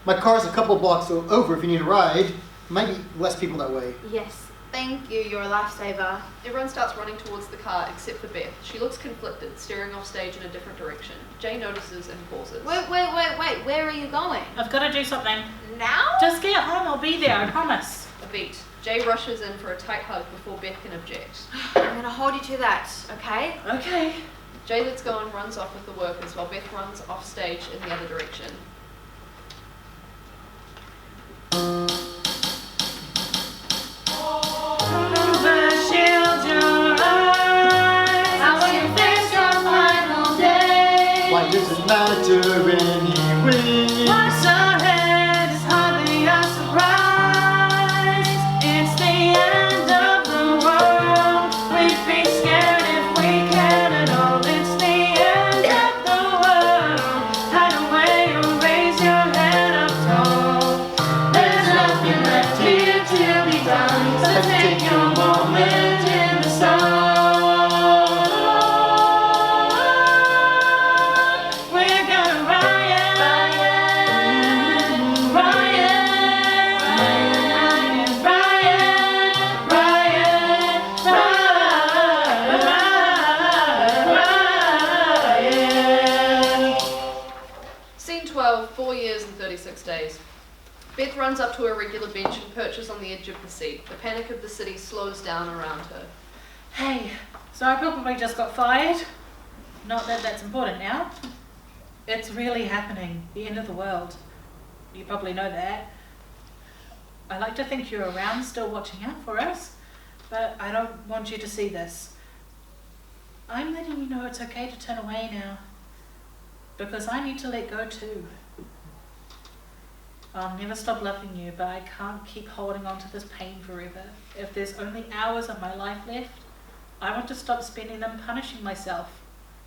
My car's a couple blocks over if you need a ride. Might be less people that way. Yes. Thank you. You're a lifesaver. Everyone starts running towards the car except for Beth. She looks conflicted, staring off stage in a different direction. Jaye notices and pauses. Wait. Where are you going? I've got to do something. Now? Just get home, I'll be there, I promise. A beat. Jaye rushes in for a tight hug before Beth can object. I'm gonna hold you to that, okay? Okay. Jaye lets go and runs off with the workers while Beth runs off stage in the other direction. Shield your eyes. How will you face your final day? Why does it matter anyway? What's ahead is hardly a surprise. It's the end of the world. We'd be scared if we cared at all. It's the end of the world. Hide away or raise your head up tall. There's nothing left here to be done. So take your moment in the sun. We're gonna riot, riot, riot, riot, riot, riot. Scene 12, 4 years and 36 days. Beth runs up to a regular bench and perches on the edge of the seat. The panic of the city slows down around her. Hey, so I probably just got fired. Not that that's important now. It's really happening. The end of the world. You probably know that. I like to think you're around still watching out for us. But I don't want you to see this. I'm letting you know it's okay to turn away now. Because I need to let go too. I'll never stop loving you, but I can't keep holding on to this pain forever. If there's only hours of my life left, I want to stop spending them punishing myself.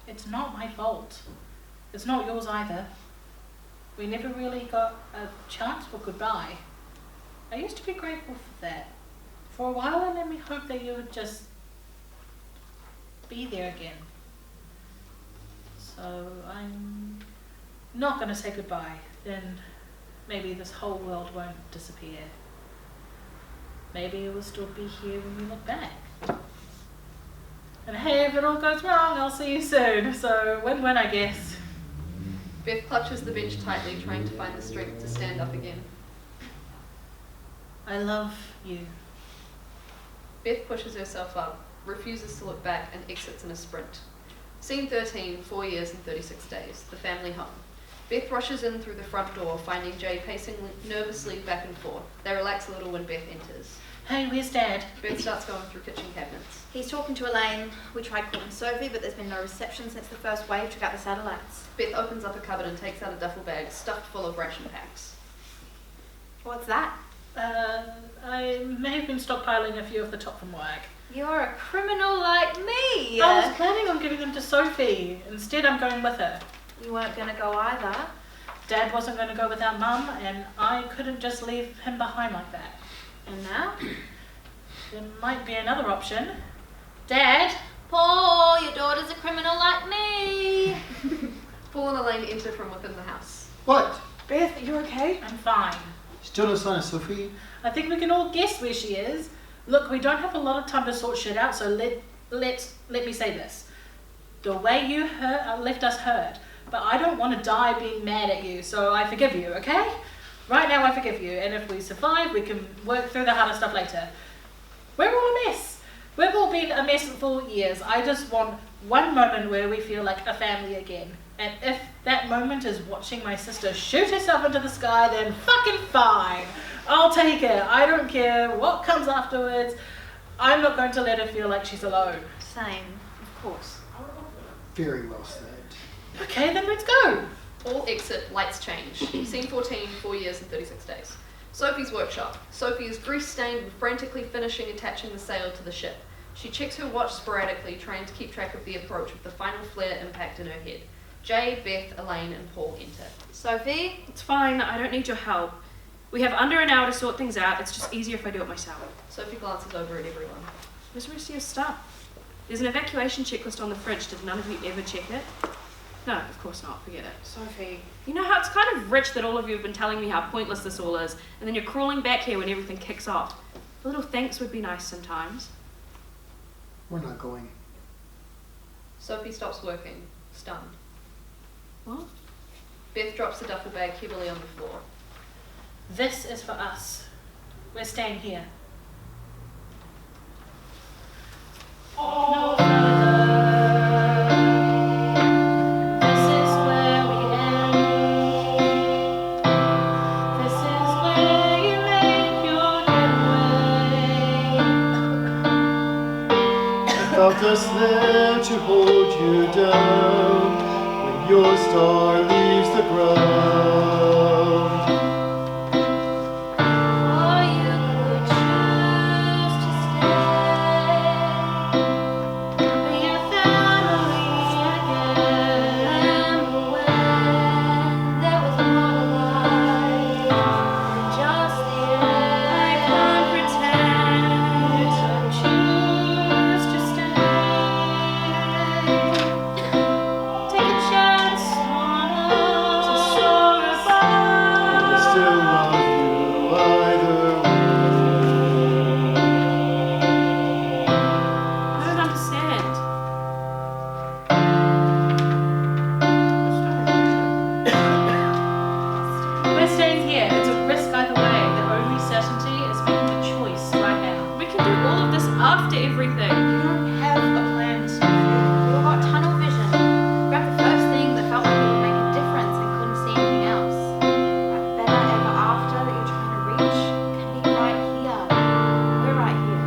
It's not my fault. It's not yours either. We never really got a chance for goodbye. I used to be grateful for that. For a while, it made me hope that you would just be there again. So I'm not going to say goodbye. Then maybe this whole world won't disappear. Maybe it will still be here when we look back. And hey, if it all goes wrong, I'll see you soon. So win-win, I guess. Beth clutches the bench tightly, trying to find the strength to stand up again. I love you. Beth pushes herself up, refuses to look back, and exits in a sprint. Scene 13, 4 years and 36 days, the family home. Beth rushes in through the front door, finding Jaye pacing nervously back and forth. They relax a little when Beth enters. Hey, where's Dad? Beth starts going through kitchen cabinets. He's talking to Elaine. We tried calling Sophie, but there's been no reception since the first wave took out the satellites. Beth opens up a cupboard and takes out a duffel bag stuffed full of ration packs. What's that? I may have been stockpiling a few of the top from work. You're a criminal like me. I was planning on giving them to Sophie. Instead, I'm going with her. You weren't going to go either. Dad wasn't going to go without Mum, and I couldn't just leave him behind like that. And now? There might be another option. Dad? Paul, your daughter's a criminal like me. Paul and Elaine enter from within the house. What? Beth, you okay? I'm fine. Still no sign of Sophie? I think we can all guess where she is. Look, we don't have a lot of time to sort shit out, so let me say this. The way you left us hurt, but I don't want to die being mad at you, so I forgive you, okay? Right now I forgive you, and if we survive, we can work through the harder stuff later. We're all a mess. We've all been a mess for years. I just want one moment where we feel like a family again. And if that moment is watching my sister shoot herself into the sky, then fucking fine. I'll take it. I don't care what comes afterwards. I'm not going to let her feel like she's alone. Same, of course. Very well said. Okay, then let's go. All exit, lights change. Scene 14, 4 years and 36 days. Sophie's workshop. Sophie is grease-stained and frantically finishing attaching the sail to the ship. She checks her watch sporadically, trying to keep track of the approach of the final flare impact in her head. Jaye, Beth, Elaine, and Paul enter. Sophie? It's fine, I don't need your help. We have under an hour to sort things out. It's just easier if I do it myself. Sophie glances over at everyone. Where's the rest of your stuff? There's an evacuation checklist on the fridge. Did none of you ever check it? No, of course not. Forget it. Sophie. You know how it's kind of rich that all of you have been telling me how pointless this all is, and then you're crawling back here when everything kicks off. A little thanks would be nice sometimes. We're not going. Sophie stops working, stunned. What? Beth drops the duffel bag heavily on the floor. This is for us. We're staying here. No further. This is where we end. This is where you make your getaway. I felt us there to hold you down when your star leaves the ground. Or you could choose to stay. Be a family again. When there was more to life than just the air. I can't pretend. So choose to stay. Take a chance on us to soar above. I still love you either way. I don't understand. We're staying here. It's a risk either way. The only certainty is making a choice right now. We can do all of this after everything. You don't have a plan, Sophie. You've got tunnel vision. Grab the first thing that felt like it would make a difference and couldn't see anything else. That better ever after that you're trying to reach can be right here. We're right here.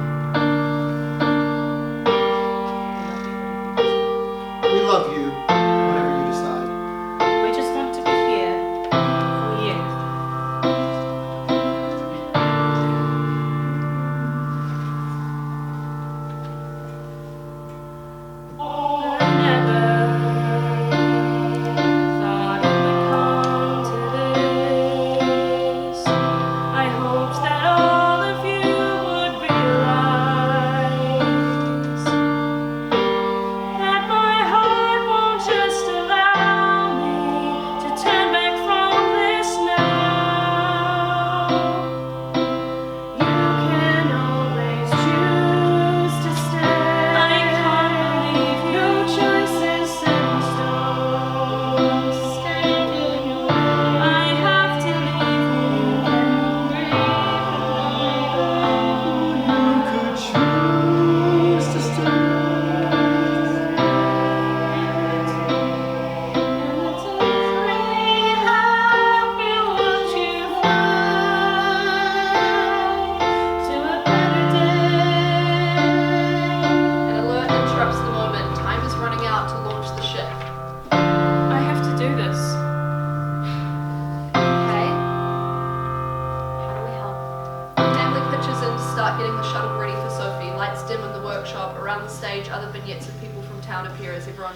lights dim in the workshop. Around the stage, other vignettes of people from town appear as everyone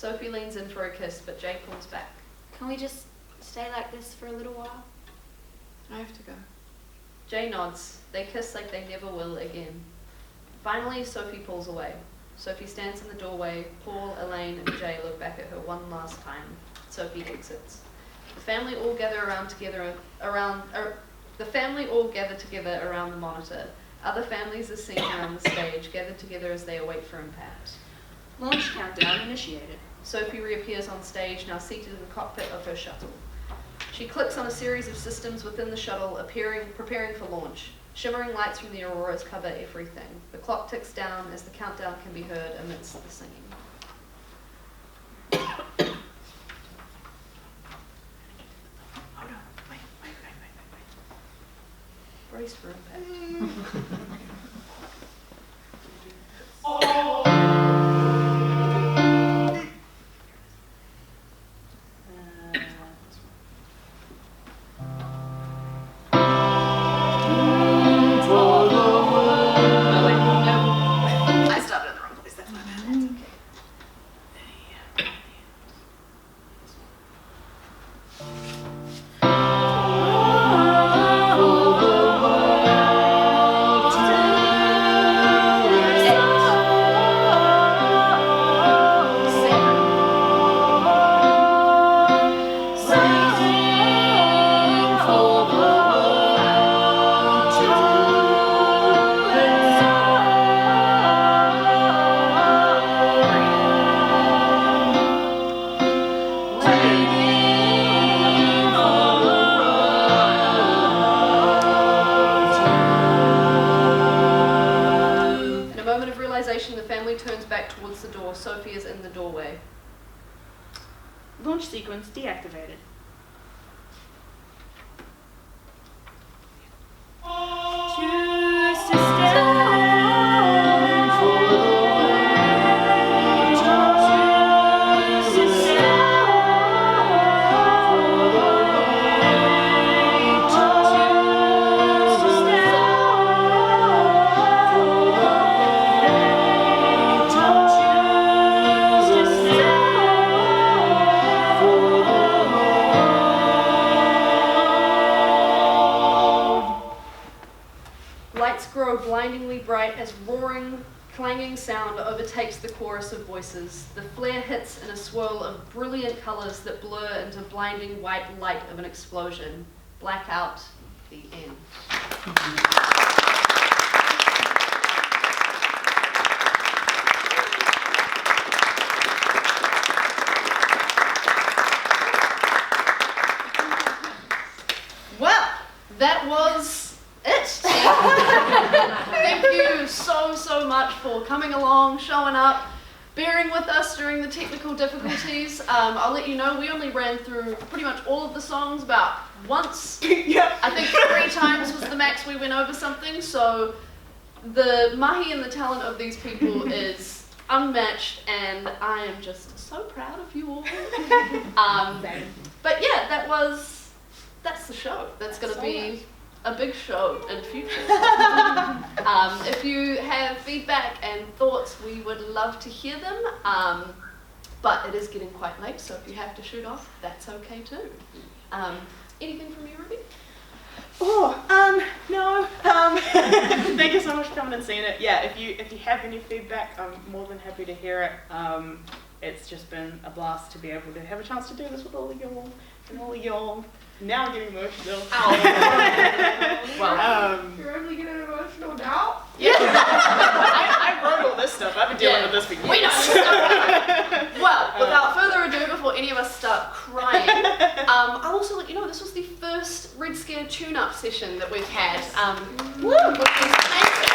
Sophie leans in for a kiss, but Jaye pulls back. Can we just stay like this for a little while? I have to go. Jaye nods. They kiss like they never will again. Finally, Sophie pulls away. Sophie stands in the doorway. Paul, Elaine, and Jaye look back at her one last time. Sophie exits. The family all gather together around the monitor. Other families are seen around the stage, gathered together as they await for impact. Launch countdown initiated. Sophie reappears on stage, now seated in the cockpit of her shuttle. She clicks on a series of systems within the shuttle, preparing for launch. Shimmering lights from the auroras cover everything. The clock ticks down as the countdown can be heard amidst the singing. Hold on. Wait. Brace for impact. Sophie is in the doorway. Launch sequence deactivated. Blindingly bright as roaring, clanging sound overtakes the chorus of voices. The flare hits in a swirl of brilliant colours that blur into blinding white light of an explosion. Blackout, the end. Well, that was it. Thank you so much for coming along, showing up, bearing with us during the technical difficulties. I'll let you know we only ran through pretty much all of the songs about once. Yep. I think 3 times was the max we went over something, so the mahi and the talent of these people is unmatched, and I am just so proud of you all. But yeah, that's the show. That's going to be a big show in future. If you have feedback and thoughts, we would love to hear them. But it is getting quite late, so if you have to shoot off, that's okay too. Anything from you, Ruby? No. Thank you so much for coming and seeing it. Yeah, if you have any feedback, I'm more than happy to hear it. It's just been a blast to be able to have a chance to do this with all of y'all and all of y'all. Now I'm getting emotional. You're only getting emotional now? Yeah. I wrote all this stuff. I've been dealing with this for years. We know. Well, without further ado, before any of us start crying, I'll also let you know this was the first Red Scare tune-up session that we've had, which is amazing.